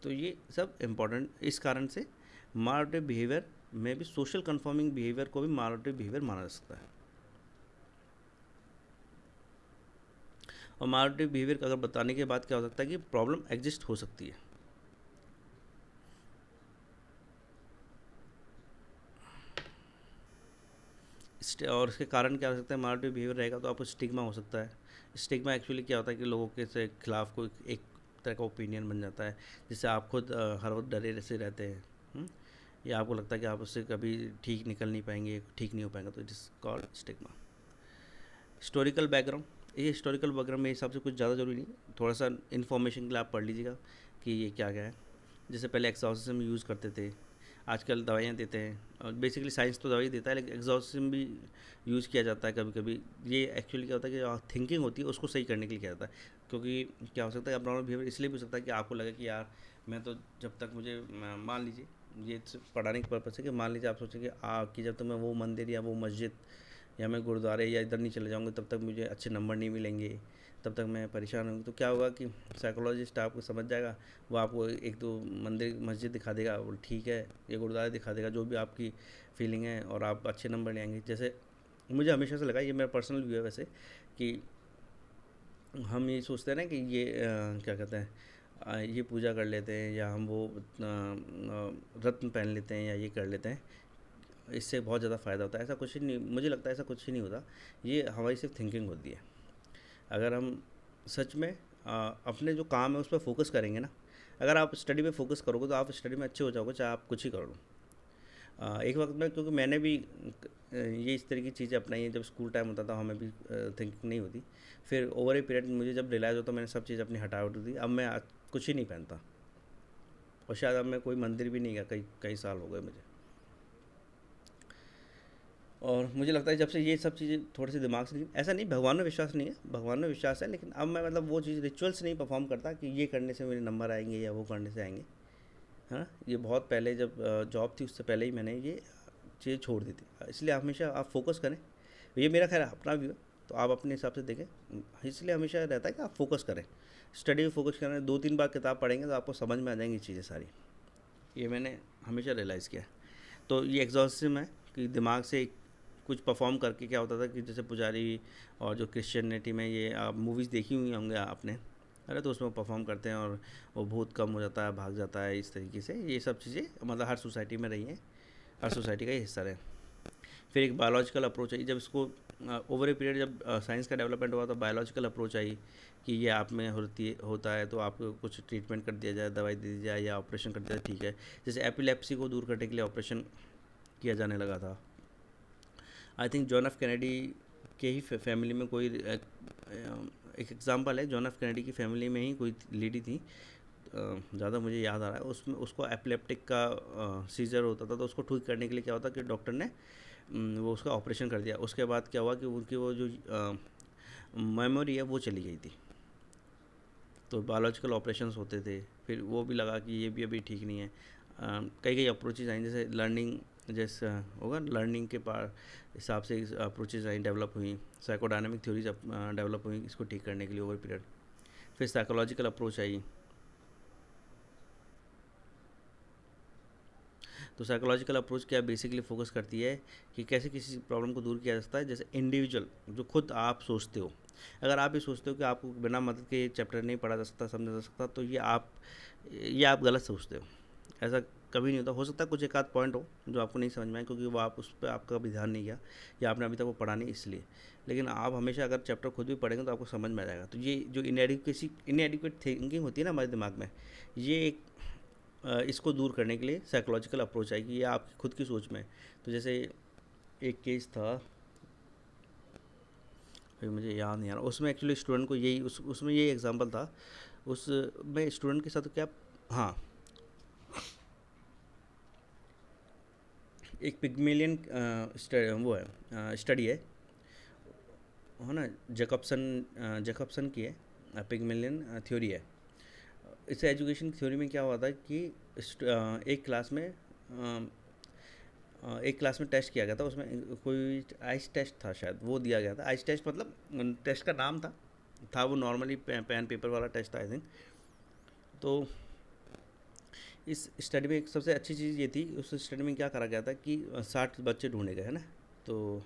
तो ये सब इम्पोर्टेंट, इस कारण से मालएडप्टिव बिहेवियर में भी सोशल कन्फर्मिंग बिहेवियर को भी मालएडप्टिव बिहेवियर माना जा सकता है। और मालएडप्टिव बिहेवियर का अगर बताने के बाद क्या हो सकता है कि प्रॉब्लम एग्जिस्ट हो सकती है। और इसके कारण क्या हो सकता है? मालएडप्टिव बिहेवियर रहेगा तो आपको स्टिग्मा हो सकता है। स्टिग्मा एक्चुअली क्या होता है कि लोगों के से खिलाफ कोई एक तरह का ओपिनियन बन जाता है, जिससे आप खुद हर वक्त डरे से रहते हैं। या आपको लगता है कि आप उससे कभी ठीक निकल नहीं पाएंगे, ठीक नहीं हो पाएंगे, तो it is called stigma. Historical background, ये हिस्टोरिकल बैकग्राउंड मेरे हिसाब से कुछ ज़्यादा ज़रूरी नहीं है, थोड़ा सा इन्फॉर्मेशन के लिए आप पढ़ लीजिएगा कि ये क्या क्या है। जैसे पहले एक्सॉर्सिज्म यूज़ करते थे, आजकल दवाइयाँ देते हैं, और बेसिकली साइंस तो दवाई देता है लेकिन एक्सॉर्सिज्म भी यूज़ किया जाता है कभी कभी। ये एक्चुअली क्या होता है कि थिंकिंग होती है उसको सही करने के लिए किया जाता है, क्योंकि क्या हो सकता है अबनॉर्मल बिहेवियर इसलिए भी हो सकता है कि आपको लगे कि यार मैं तो जब तक मुझे मान लीजिए, ये सिर्फ पढ़ाने के पर्पज़ से कि मान लीजिए आप सोचें कि जब तक मैं वो मंदिर या वो मस्जिद या मैं गुरुद्वारे या इधर नहीं चले जाऊँगा तब तक मुझे अच्छे नंबर नहीं मिलेंगे, तब तक मैं परेशान होंगी। तो क्या होगा कि साइकोलॉजिस्ट आपको समझ जाएगा, वो आपको एक दो मंदिर मस्जिद दिखा देगा, वो ठीक है, ये गुरुद्वारा दिखा देगा, जो भी आपकी फीलिंग है, और आप अच्छे नंबर ले आएंगे। जैसे मुझे हमेशा से लगा, ये मेरा पर्सनल व्यू है वैसे, कि हम ये सोचते हैं ना कि ये क्या कहते हैं, ये पूजा कर लेते हैं या हम वो रत्न पहन लेते हैं या ये कर लेते हैं, इससे बहुत ज़्यादा फ़ायदा होता है। ऐसा कुछ ही नहीं, मुझे लगता है ऐसा कुछ ही नहीं होता, ये हमारी सिर्फ थिंकिंग होती है। अगर हम सच में अपने जो काम है उस पर फोकस करेंगे ना, अगर आप स्टडी पे फोकस करोगे तो आप स्टडी में अच्छे हो जाओगे, चाहे आप कुछ ही कर लो। एक वक्त में, क्योंकि मैंने भी ये इस तरह की चीज़ें अपनाई हैं, जब स्कूल टाइम होता था हमें भी थिंकिंग नहीं होती, फिर ओवर ए पीरियड मुझे जब रियलाइज़ होता मैंने सब चीज़ अपनी हटा उठी थी, अब मैं कुछ ही नहीं पहनता, और शायद अब मैं कोई मंदिर भी नहीं गया, कई कई साल हो गए मुझे। और मुझे लगता है जब से ये सब चीज़ें थोड़ी सी दिमाग से, ऐसा नहीं भगवान में विश्वास नहीं है, भगवान में विश्वास है, लेकिन अब मैं मतलब वो चीज़ रिचुअल्स नहीं परफॉर्म करता कि ये करने से मेरे नंबर आएंगे या वो करने से आएंगे, है ना। ये बहुत पहले जब जॉब थी उससे पहले ही मैंने ये चीज़ छोड़ दी थी। इसलिए हमेशा आप फोकस करें, ये मेरा खैर अपना व्यू है, तो आप अपने हिसाब से देखें। इसलिए हमेशा रहता है कि आप फोकस करें, स्टडी में फोकस करें, 2-3 बार किताब पढ़ेंगे तो आपको समझ में आ जाएंगी चीज़ें सारी। ये मैंने हमेशा रियलाइज़ किया है। तो ये एग्जॉस्टिज्म है कि दिमाग से कुछ परफॉर्म करके क्या होता था कि जैसे पुजारी और जो क्रिश्चियनिटी में, ये आप मूवीज़ देखी हुई होंगे आपने, अरे तो उसमें परफॉर्म करते हैं और वो भूत कम हो जाता है, भाग जाता है, इस तरीके से ये सब चीज़ें मतलब हर सोसाइटी में रही हैं, हर सोसाइटी का ये हिस्सा रहे। फिर एक बायोलॉजिकल अप्रोच आई, जब इसको ओवर ए पीरियड जब साइंस का डेवलपमेंट हुआ तो बायोलॉजिकल अप्रोच आई कि ये आप में होता है तो आपको कुछ ट्रीटमेंट कर दिया जाए, दवाई दे दी जाए या ऑपरेशन कर दिया जाए, ठीक है। जैसे एपिलेप्सी को दूर करने के लिए ऑपरेशन किया जाने लगा था, I think John F Kennedy के ही फैमिली में कोई एक एग्जांपल है, जॉन एफ कैनेडी की फैमिली में ही कोई लेडी थी, ज़्यादा मुझे याद आ रहा है, उसमें उसको एपिलेप्टिक का सीजर होता था, तो उसको ठीक करने के लिए क्या होता कि डॉक्टर ने वो उसका ऑपरेशन कर दिया। उसके बाद क्या हुआ कि उनकी वो जो मेमोरी है वो चली गई थी। तो बायोलॉजिकल ऑपरेशंस होते थे, फिर वो भी लगा कि ये भी अभी ठीक नहीं है। कई कई अप्रोचेज आई, जैसे लर्निंग, जैसे होगा लर्निंग के पार हिसाब से अप्रोचेज आई, डेवलप हुई, साइकोडायनामिक थ्योरीज डेवलप हुई इसको ठीक करने के लिए ओवर पीरियड। फिर साइकोलॉजिकल अप्रोच आई। तो साइकोलॉजिकल अप्रोच क्या बेसिकली फोकस करती है कि कैसे किसी प्रॉब्लम को दूर किया जा सकता है। जैसे इंडिविजुअल जो खुद आप सोचते हो, अगर आप ये सोचते हो कि आपको बिना मदद के ये चैप्टर नहीं पढ़ा जा सकता, समझा जा सकता, तो ये आप गलत सोचते हो। ऐसा कभी नहीं होता। हो सकता है कुछ एक आध पॉइंट हो जो आपको नहीं समझ में आए, क्योंकि वो आप उस पर आपका कभी ध्यान नहीं गया, या आपने अभी तक वो पढ़ा नहीं इसलिए। लेकिन आप हमेशा अगर चैप्टर खुद भी पढ़ेंगे तो आपको समझ में आ जाएगा। तो ये जो इनएडिक्वेट थिंकिंग होती है ना हमारे दिमाग में, ये एक इसको दूर करने के लिए साइकोलॉजिकल अप्रोच आएगी, ये आपकी खुद की सोच में। तो जैसे एक केस था, अभी मुझे याद नहीं आ रहा, उसमें एक्चुअली स्टूडेंट को यही उसमें यही एग्जांपल था। उसमें स्टूडेंट के साथ क्या, हाँ, एक पिग्मेलियन वो है, स्टडी है ना, जैकबसन की है, पिग्मेलियन थ्योरी है। इस एजुकेशन थ्योरी में क्या हुआ था कि एक क्लास में एक क्लास में टेस्ट किया गया था, उसमें कोई आइस टेस्ट था शायद, वो दिया गया था। आइस टेस्ट मतलब टेस्ट का नाम था वो नॉर्मली पेन पेपर वाला टेस्ट था आई थिंक। तो इस स्टडी में एक सबसे अच्छी चीज़ ये थी, उस स्टडी में क्या करा गया था कि 60 बच्चे ढूंढे गए, है ना। तो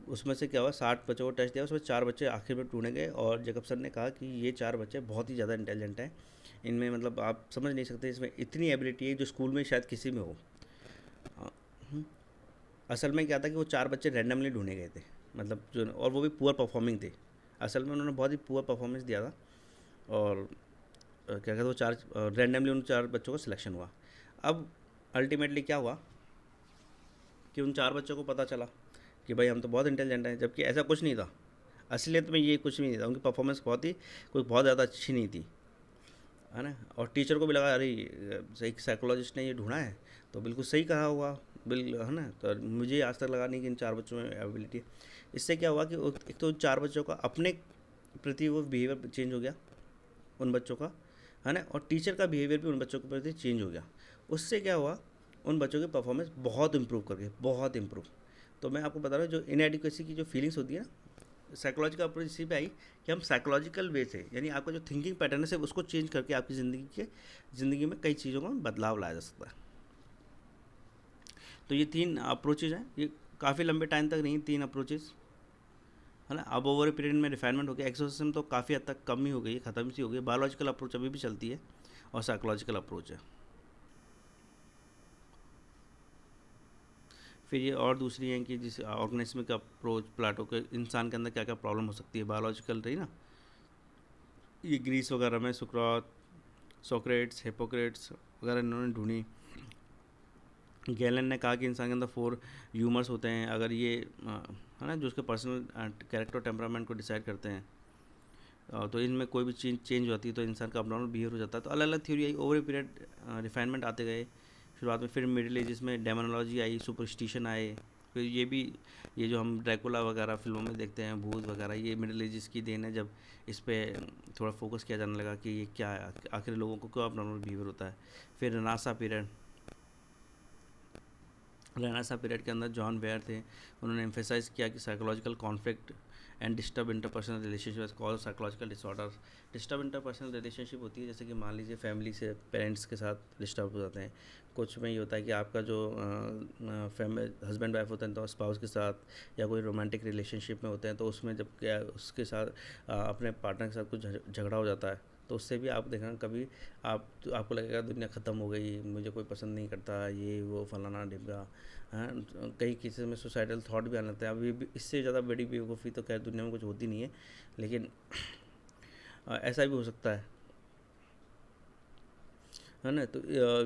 उसमें से क्या हुआ, 60 बच्चों को टेस्ट दिया, उसमें 4 बच्चे आखिर में ढूंढे गए, और जैकबसन ने कहा कि ये 4 बच्चे बहुत ही ज़्यादा इंटेलिजेंट हैं, इनमें मतलब आप समझ नहीं सकते, इसमें इतनी एबिलिटी है जो स्कूल में शायद किसी में हो। हम्म, असल में क्या था कि वो 4 बच्चे रैंडमली ढूंढे गए थे, मतलब जो, और वो भी पुअर परफॉर्मिंग थे। असल में उन्होंने बहुत ही पुअर परफॉर्मेंस दिया था, और क्या कहते हैं, वो 4 रैंडमली उन 4 बच्चों का सिलेक्शन हुआ। अब अल्टीमेटली क्या हुआ कि उन 4 बच्चों को पता चला कि भाई हम तो बहुत इंटेलिजेंट हैं, जबकि ऐसा कुछ नहीं था। असलियत में ये कुछ भी नहीं था, उनकी परफॉर्मेंस बहुत ज़्यादा अच्छी नहीं थी, है ना। और टीचर को भी लगा अरे एक साइकोलॉजिस्ट ने ये ढूंढा है तो बिल्कुल सही कहा हुआ, है ना। तो मुझे आज तक लगा नहीं कि इन 4 बच्चों में एबिलिटी है। इससे क्या हुआ कि एक तो 4 बच्चों का अपने प्रति वो बिहेवियर चेंज हो गया उन बच्चों का, है ना, और टीचर का बिहेवियर भी उन बच्चों के प्रति चेंज हो गया। उससे क्या हुआ, उन बच्चों की परफॉर्मेंस बहुत इंप्रूव कर गई, बहुत इंप्रूव। तो मैं आपको बता रहा हूँ, जो इनएडिक्वेसी की जो फीलिंग्स होती है ना, साइकोलॉजिकल अप्रोच इसी पे आई कि हम साइकोलॉजिकल वे से, यानी आपका जो थिंकिंग पैटर्न है सिर्फ उसको चेंज करके आपकी ज़िंदगी में कई चीज़ों में बदलाव लाया जा सकता है। तो ये 3 अप्रोचेज हैं, ये काफ़ी लंबे टाइम तक नहीं, 3 अप्रोचेज, है ना। अब ओवर पीरियड में रिफाइनमेंट हो गया, एक्सोसिस्टम तो काफ़ी हद तक कम ही हो गई है, ख़त्म सी हो गई। बायोलॉजिकल अप्रोच अभी भी चलती है, और साइकोलॉजिकल अप्रोच है। फिर ये और दूसरी हैं कि जिस ऑर्गेनिज्म अप्रोच, प्लाटो के इंसान के अंदर क्या क्या प्रॉब्लम हो सकती है, बायोलॉजिकल रही ना, ये ग्रीस वगैरह में सोक्रेट्स, हिपोक्रेट्स वगैरह इन्होंने ढूंढी। गैलन ने कहा कि इंसान के अंदर 4 ह्यूमर्स होते हैं, अगर ये है ना, जो उसके पर्सनल कैरेक्टर टेम्परामेंट को डिसाइड करते हैं, तो इनमें कोई भी चेंज होती है तो इंसान का अपनॉर्मल बिहेवियर हो जाता है। तो अलग अलग थ्योरी आई, ओवर पीरियड रिफाइनमेंट आते गए शुरुआत में। फिर मिडिल एजेस में डेमोनोलॉजी आई, सुपरस्टिशन आए। फिर ये जो हम ड्रैकुला वगैरह फिल्मों में देखते हैं, भूत वगैरह, ये मिडिल एजेस की देन है, जब इस पर थोड़ा फोकस किया जाने लगा कि ये क्या है, आखिर लोगों को क्यों अपनॉर्मल बिहेवियर होता है। फिर रेनेसां पीरियड के अंदर जॉन वेयर थे, उन्होंने एम्फेसाइज किया कि psychological conflict and disturb interpersonal relationship call psychological disorder. Disturb interpersonal relationship होती है जैसे कि मान लीजिए फैमिली से, पेरेंट्स के साथ डिस्टर्ब हो जाते हैं। कुछ में ये होता है कि आपका जो हस्बैंड वाइफ होते हैं तो स्पाउस के साथ, या कोई रोमांटिक रिलेशनशिप में होते हैं, तो उसमें जब क्या उसके साथ अपने पार्टनर के साथ कुछ झगड़ा हो जाता है, तो उससे भी आप देखना कभी आपको लगेगा दुनिया ख़त्म हो गई, मुझे कोई पसंद नहीं करता, ये वो फलाना डिब्बा। हाँ, कई केसेस में सुसाइडल थॉट भी आने लगते हैं। अभी इससे ज़्यादा बड़ी बेवकूफ़ी तो खैर दुनिया में कुछ होती नहीं है, लेकिन ऐसा भी हो सकता है ना। तो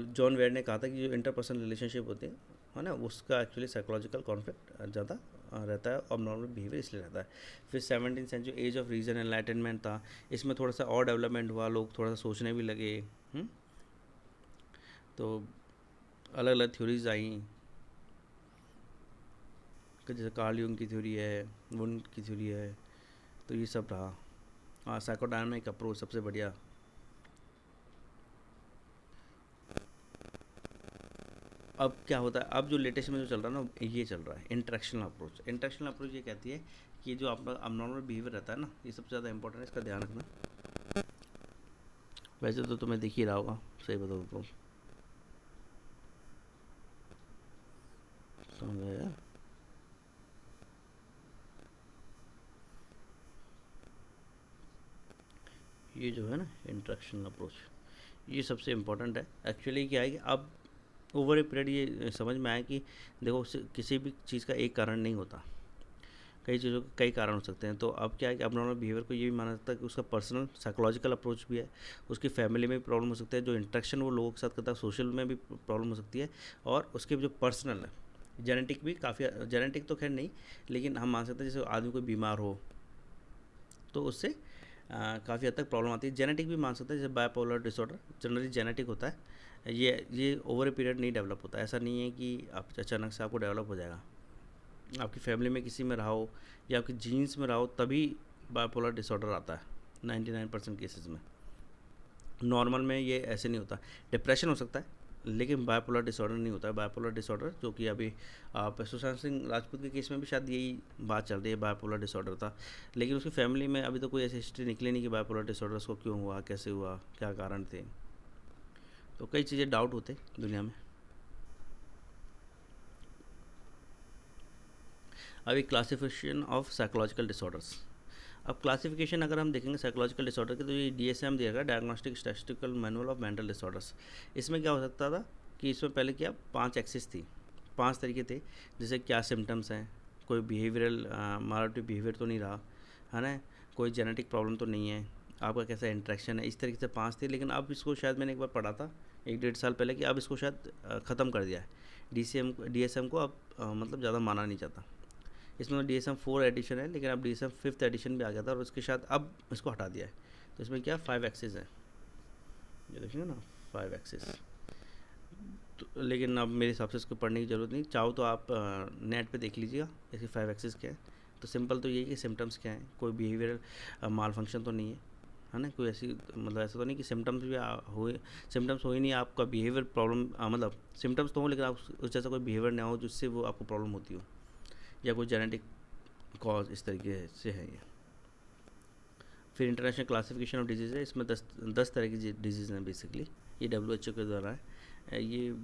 जॉन वेयर ने कहा था कि जो इंटरपर्सनल रिलेशनशिप होते हैं है ना, उसका एक्चुअली साइकोलॉजिकल कॉन्फ्लिक्ट ज़्यादा रहता है, ऑब्नॉर्मल बिहेवियर इसलिए रहता है। फिर 17th century age of reason enlightenment था, इसमें थोड़ा सा और डेवलपमेंट हुआ, लोग थोड़ा सा सोचने भी लगे। तो अलग अलग थ्योरीज आई, जैसे कार्ल यूंग की थ्योरी है, वुंड की थ्योरी है, तो ये सब रहा। हाँ, साइकोडायनामिक अप्रोच सबसे बढ़िया। अब क्या होता है, अब जो लेटेस्ट में जो चल रहा है ना, ये चल रहा है इंटरेक्शनल अप्रोच। इंटरेक्शनल अप्रोच ये कहती है कि जो आपका अबनॉर्मल बिहेवियर रहता है ना, ये सबसे ज़्यादा इंपॉर्टेंट है, इसका ध्यान रखना। वैसे तो तुम्हें दिख ही रहा होगा, सही बताओ तो समझ आया। ये जो है ना इंटरेक्शनल अप्रोच, ये सबसे इम्पोर्टेंट है। एक्चुअली क्या है कि अब ओवर ए पीरियड ये समझ में आया कि देखो, किसी भी चीज़ का एक कारण नहीं होता, कई चीज़ों के कई कारण हो सकते हैं। तो अब क्या है कि अबनॉर्मल बिहेवियर को ये भी माना जाता है कि उसका पर्सनल साइकोलॉजिकल अप्रोच भी है, उसकी फैमिली में भी प्रॉब्लम हो सकती है, जो इंटरेक्शन वो लोगों के साथ करता है सोशल में भी प्रॉब्लम हो सकती है, और उसके जो पर्सनल है जेनेटिक भी काफ़ी, जेनेटिक तो खैर नहीं, लेकिन हम मान सकते हैं जैसे आदमी कोई बीमार हो तो उससे काफ़ी हद तक प्रॉब्लम आती है। जेनेटिक भी मान सकते हैं, जैसे बायपोलर डिसऑर्डर जनरली जेनेटिक होता है, ये ओवर ए पीरियड नहीं डेवलप होता है। ऐसा नहीं है कि आप अचानक से आपको डेवलप हो जाएगा, आपकी फैमिली में किसी में रहा हो या आपकी जीन्स में रहा हो तभी बायपोलर डिसऑर्डर आता है 99% केसेस में। नॉर्मल में ये ऐसे नहीं होता। डिप्रेशन हो सकता है लेकिन बायपोलर डिसऑर्डर नहीं होता है। बायपोलर डिसऑर्डर जो कि अभी सुशांत सिंह राजपूत के केस में भी शायद यही बात चल रही है, बायपोलर डिसऑर्डर था, लेकिन उसकी फैमिली में अभी तो कोई ऐसी हिस्ट्री निकली नहीं कि बायपोलर डिसऑर्डर उसको क्यों हुआ, कैसे हुआ, क्या कारण थे। तो कई चीज़ें डाउट होते दुनिया में। अभी क्लासिफिकेशन ऑफ साइकोलॉजिकल डिसऑर्डर्स। अब क्लासिफिकेशन अगर हम देखेंगे साइकोलॉजिकल डिसऑर्डर की, तो ये DSM दिया गया, diagnostic statistical manual of mental disorders. इसमें क्या हो सकता था कि इसमें पहले क्या 5 एक्सिस थी, 5 तरीके थे, जैसे क्या सिम्टम्स हैं, कोई बिहेवियरल मालडिव बिहेवियर तो नहीं रहा, है ना, कोई जेनेटिक प्रॉब्लम तो नहीं है, आपका कैसा इंट्रैक्शन है, इस तरीके से 5 थे। लेकिन अब इसको शायद मैंने एक बार पढ़ा था 1-1.5 साल पहले कि अब इसको शायद ख़त्म कर दिया है। DSM को अब मतलब ज़्यादा माना नहीं जाता। इसमें DSM 4 एडिशन है, लेकिन अब DSM 5th एडिशन भी आ गया था और उसके साथ अब इसको हटा दिया है। तो इसमें क्या 5 एक्सिस है, ये देखेंगे ना 5 एक्सिस। तो लेकिन अब मेरे हिसाब से इसको पढ़ने की ज़रूरत नहीं, चाहो तो आप नेट पे देख लीजिएगा इसकी 5 एक्सिस क्या है। तो सिंपल तो ये कि सिम्टम्स क्या हैं, कोई बिहेवियरल माल फंक्शन तो नहीं है ना, कोई ऐसी मतलब ऐसा तो नहीं कि सिम्टम्स भी हुए, सिम्टम्स हो ही नहीं, आपका बिहेवियर प्रॉब्लम मतलब सिम्टम्स तो हो लेकिन आप उस जैसा कोई बिहेवियर ना हो जिससे वो आपको प्रॉब्लम होती हो, या कोई जेनेटिक कॉज इस तरीके से है ये। फिर इंटरनेशनल क्लासिफिकेशन ऑफ डिजीज़ है, इसमें 10 तरह की डिजीज़ हैं बेसिकली, ये WHO के द्वारा है। ये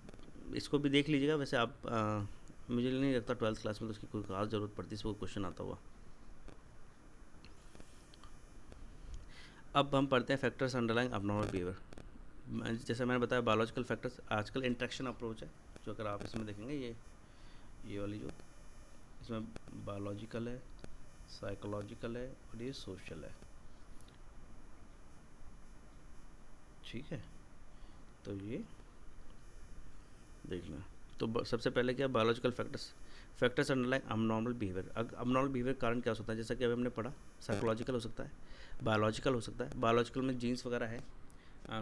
इसको भी देख लीजिएगा। वैसे आप मुझे नहीं लगता 12th क्लास में तो उसकी कोई खास ज़रूरत पड़ती, इसको क्वेश्चन आता हुआ। अब हम पढ़ते हैं फैक्टर्स अंडरलाइंग अबनॉर्मल बिहेवियर। जैसे मैंने बताया बायोलॉजिकल फैक्टर्स, आजकल इंट्रैक्शन अप्रोच है, जो अगर आप इसमें देखेंगे ये वाली जो इसमें बायोलॉजिकल है, साइकोलॉजिकल है और ये सोशल है, ठीक है। तो ये देखना। तो सबसे पहले क्या biological factors underlying abnormal behaviour. Abnormal behaviour कारण क्या हो सकता है, जैसा कि अभी हमने पढ़ा, साइकोलॉजिकल हो सकता है, बायोलॉजिकल हो सकता है। बायोलॉजिकल में जीन्स वगैरह है,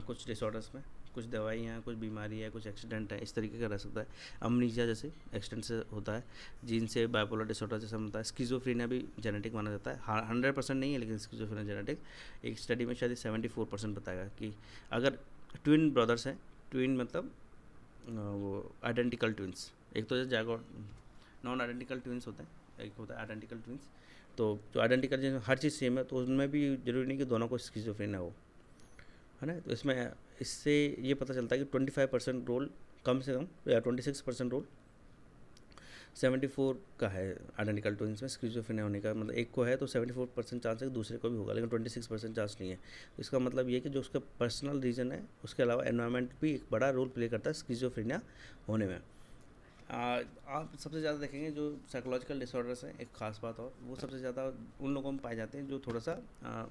कुछ डिसऑर्डर्स में, कुछ दवाइयाँ हैं, कुछ बीमारी है, कुछ एक्सीडेंट है, इस तरीके का रह सकता है। अमनीसिया जैसे एक्सीडेंट से होता है, जीन से बाइपोलर डिसऑर्डर जैसा होता है। स्किज़ोफ्रेनिया भी जेनेटिक माना जाता है, 100% नहीं है लेकिन स्किज़ोफ्रेनिया जेनेटिक। एक स्टडी में शायद 74% बताएगा कि अगर ट्विन ब्रदर्स हैं, ट्विन मतलब वो आइडेंटिकल ट्विंस, एक तो जैसे जैगो नॉन आइडेंटिकल ट्विंस होते हैं, एक होता है आइडेंटिकल ट्विंस। तो जो आइडेंटिकल जैसे हर चीज़ सेम है, तो उनमें भी ज़रूरी नहीं कि दोनों को स्किज़ोफ्रेनिया हो, है ना। तो इससे ये पता चलता है कि 25% रोल कम से कम, या 26% रोल 74 का है आइडेंटिकल ट्विंस में स्किज़ोफ्रेनिया होने का। मतलब एक को है तो 74% चांस है कि दूसरे को भी होगा, लेकिन 26% चांस नहीं है। तो इसका मतलब ये कि जो उसका पर्सनल रीज़न है, उसके अलावा एनवायरनमेंट भी एक बड़ा रोल प्ले करता है स्किज़ोफ्रेनिया होने में। आप सबसे ज़्यादा देखेंगे जो साइकोलॉजिकल डिसऑर्डर्स हैं, एक ख़ास बात और, वो सबसे ज़्यादा उन लोगों में पाए जाते हैं जो थोड़ा सा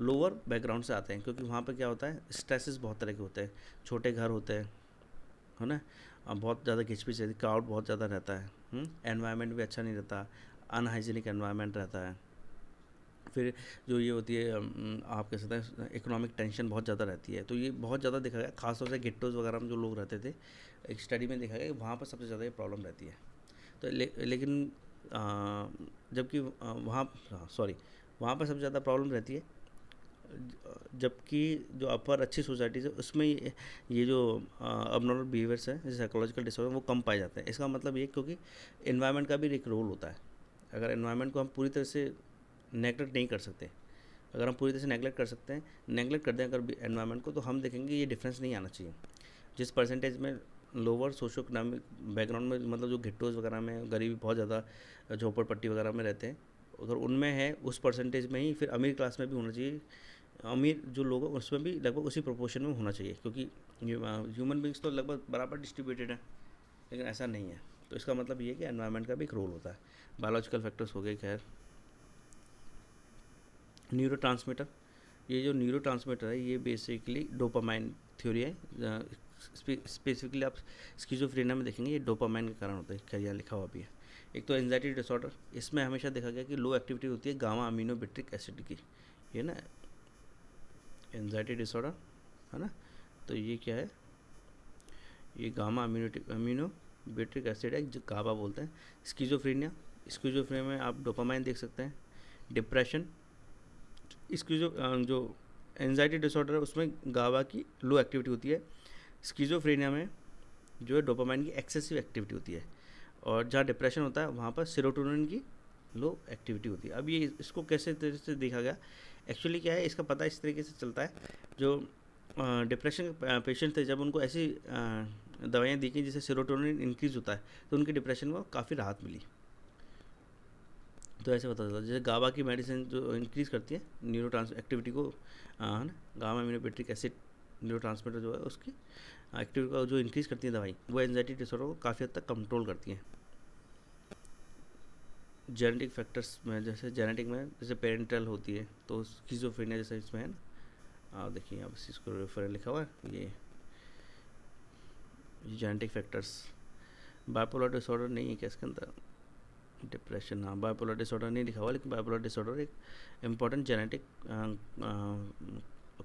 लोअर बैकग्राउंड से आते हैं, क्योंकि वहाँ पर क्या होता है, स्ट्रेसेस बहुत तरह के होते हैं, छोटे घर होते हैं, है ना, बहुत ज़्यादा घिचपिच रहती, क्राउड बहुत ज़्यादा रहता है, एनवायरनमेंट भी अच्छा नहीं रहता, अनहाइजीनिक एनवायरनमेंट रहता है। फिर जो ये होती है आप कह सकते हैं इकोनॉमिक टेंशन बहुत ज़्यादा रहती है। तो ये बहुत ज़्यादा देखा गया, खासतौर से गेट्टोज़ वगैरह में जो लोग रहते थे, एक स्टडी में देखा गया कि वहाँ पर सबसे ज़्यादा ये प्रॉब्लम रहती है। तो लेकिन जबकि वहाँ, सॉरी, वहाँ पर सबसे ज़्यादा प्रॉब्लम रहती है, जबकि जो अपर अच्छी सोसाइटीज़ है उसमें ये जो अबनॉर्मल बिहेवियर्स हैं, जैसे साइकोलॉजिकल डिसऑर्डर, वो कम पाए जाते हैं। इसका मतलब ये क्योंकि एनवायरनमेंट का भी एक रोल होता है। अगर एनवायरनमेंट को हम पूरी तरह से नेगलेक्ट नहीं कर सकते, अगर हम पूरी तरह से नेगलेक्ट कर सकते हैं, नेगलेक्ट कर दें अगर एनवायरनमेंट को, तो हम देखेंगे ये डिफरेंस नहीं आना चाहिए। जिस परसेंटेज में लोअर सोशो इकोनॉमिक बैकग्राउंड में, मतलब जो घिट्टोज वगैरह में गरीबी बहुत ज़्यादा झोपड़पट्टी वगैरह में रहते हैं, अगर उनमें है उस परसेंटेज में ही फिर अमीर क्लास में भी होना चाहिए। अमीर जो लोग हैं उसमें भी लगभग उसी प्रोपोर्शन में होना चाहिए, क्योंकि ह्यूमन बींग्स तो लगभग बराबर डिस्ट्रीब्यूटेड है, लेकिन ऐसा नहीं है। तो इसका मतलब ये है कि एनवायरनमेंट का भी एक रोल होता है। बायोलॉजिकल फैक्टर्स हो गए। खैर, न्यूरोट्रांसमीटर, ये जो न्यूरोट्रांसमीटर है ये बेसिकली डोपामाइन थ्योरी है। स्पेसिफिकली आप स्किज़ोफ्रेनिया में देखेंगे ये डोपामाइन के कारण होता है। खैर यहाँ लिखा हुआ भी है। एक तो एंजाइटी डिसऑर्डर, इसमें हमेशा देखा गया कि लो एक्टिविटी होती है गामा अमीनोबिट्रिक एसिड की, ये ना एंजाइटी डिसऑर्डर है ना। तो ये क्या है, ये गामा अमीनोबिट्रिक एसिड है जो गाबा बोलते हैं। स्किज़ोफ्रेनिया में आप डोपामाइन देख सकते हैं। डिप्रेशन, इसकी जो एंजाइटी डिसऑर्डर है उसमें गाबा की लो एक्टिविटी होती है। स्किज़ोफ्रेनिया में जो है डोपामाइन की एक्सेसिव एक्टिविटी होती है, और जहाँ डिप्रेशन होता है वहाँ पर सेरोटोनिन की लो एक्टिविटी होती है। अब ये इसको कैसे तरह से देखा गया, एक्चुअली क्या है इसका पता इस तरीके से चलता है, जो डिप्रेशन के पेशेंट थे जब उनको ऐसी दवाइयाँ दी गई जिससे सेरोटोनिन इंक्रीज़ होता है, तो उनके डिप्रेशन में काफ़ी राहत मिली। तो ऐसे पता चलता है, जैसे गाबा की मेडिसिन जो इंक्रीज़ करती है न्यूरो एक्टिविटी को, है ना, गामा अमीनोपेट्रिक एसिड न्यूरो जो है उसकी एक्टिविटी को जो इंक्रीज़ करती है दवाई, वो एंजाइटी डिसऑर्डर को काफ़ी हद तक कंट्रोल करती हैं। जेनेटिक फैक्टर्स में, जैसे जेनेटिक में जैसे पेरेंटल होती है, तो स्किज़ोफ्रेनिया जैसे इसमें है ना, देखिए आप इसको रेफर लिखा हुआ है, ये जेनेटिक फैक्टर्स। बाइपोलर डिसऑर्डर नहीं है क्या इसके अंदर, डिप्रेशन, हाँ बाइपोलर डिसऑर्डर नहीं लिखा हुआ, लेकिन बाइपोलर डिसऑर्डर एक इम्पॉर्टेंट जेनेटिक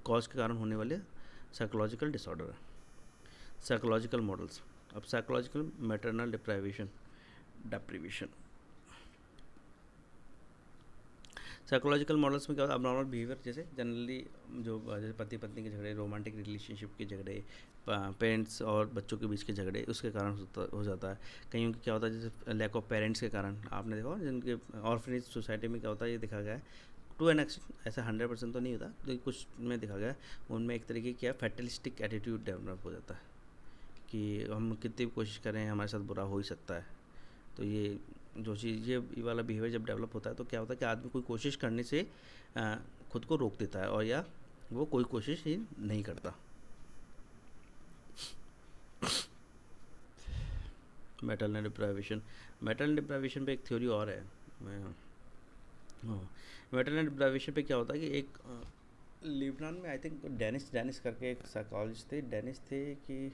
कॉज के कारण होने वाले साइकोलॉजिकल डिसऑर्डर है। साइकोलॉजिकल मॉडल्स, अब psychological maternal deprivation, psychological models में क्या होता है, अबनॉर्मल बिहेवियर, जैसे जनरली जो जैसे पति पत्नी के झगड़े, रोमांटिक रिलेशनशिप के झगड़े, पेरेंट्स और बच्चों के बीच के झगड़े, उसके कारण हो जाता है। कहीं उनकी क्या होता है, जैसे लैक ऑफ पेरेंट्स के कारण, आपने देखा जिनके ऑर्फनेज सोसाइटी में क्या होता है, ये देखा गया है टू एन एक्सटेंट, ऐसा 100% तो नहीं होता, लेकिन कुछ में देखा गया है उनमें एक तरीके क्या फैटलिस्टिक एटीट्यूड डेवलप हो जाता है कि हम कितनी भी कोशिश करें हमारे साथ बुरा हो ही सकता है। तो ये जो चीज़, ये वाला बिहेवियर जब डेवलप होता है तो क्या होता है कि आदमी कोई कोशिश करने से खुद को रोक देता है, और या वो कोई कोशिश ही नहीं करता। मेटरनल डिप्राइवेशन पे एक थ्योरी और है। मेटरनल डिप्राइवेशन पे क्या होता है कि एक लिबनान में आई थिंक डेनिस करके एक साइकोलॉजिस्ट थे, डेनिस थे कि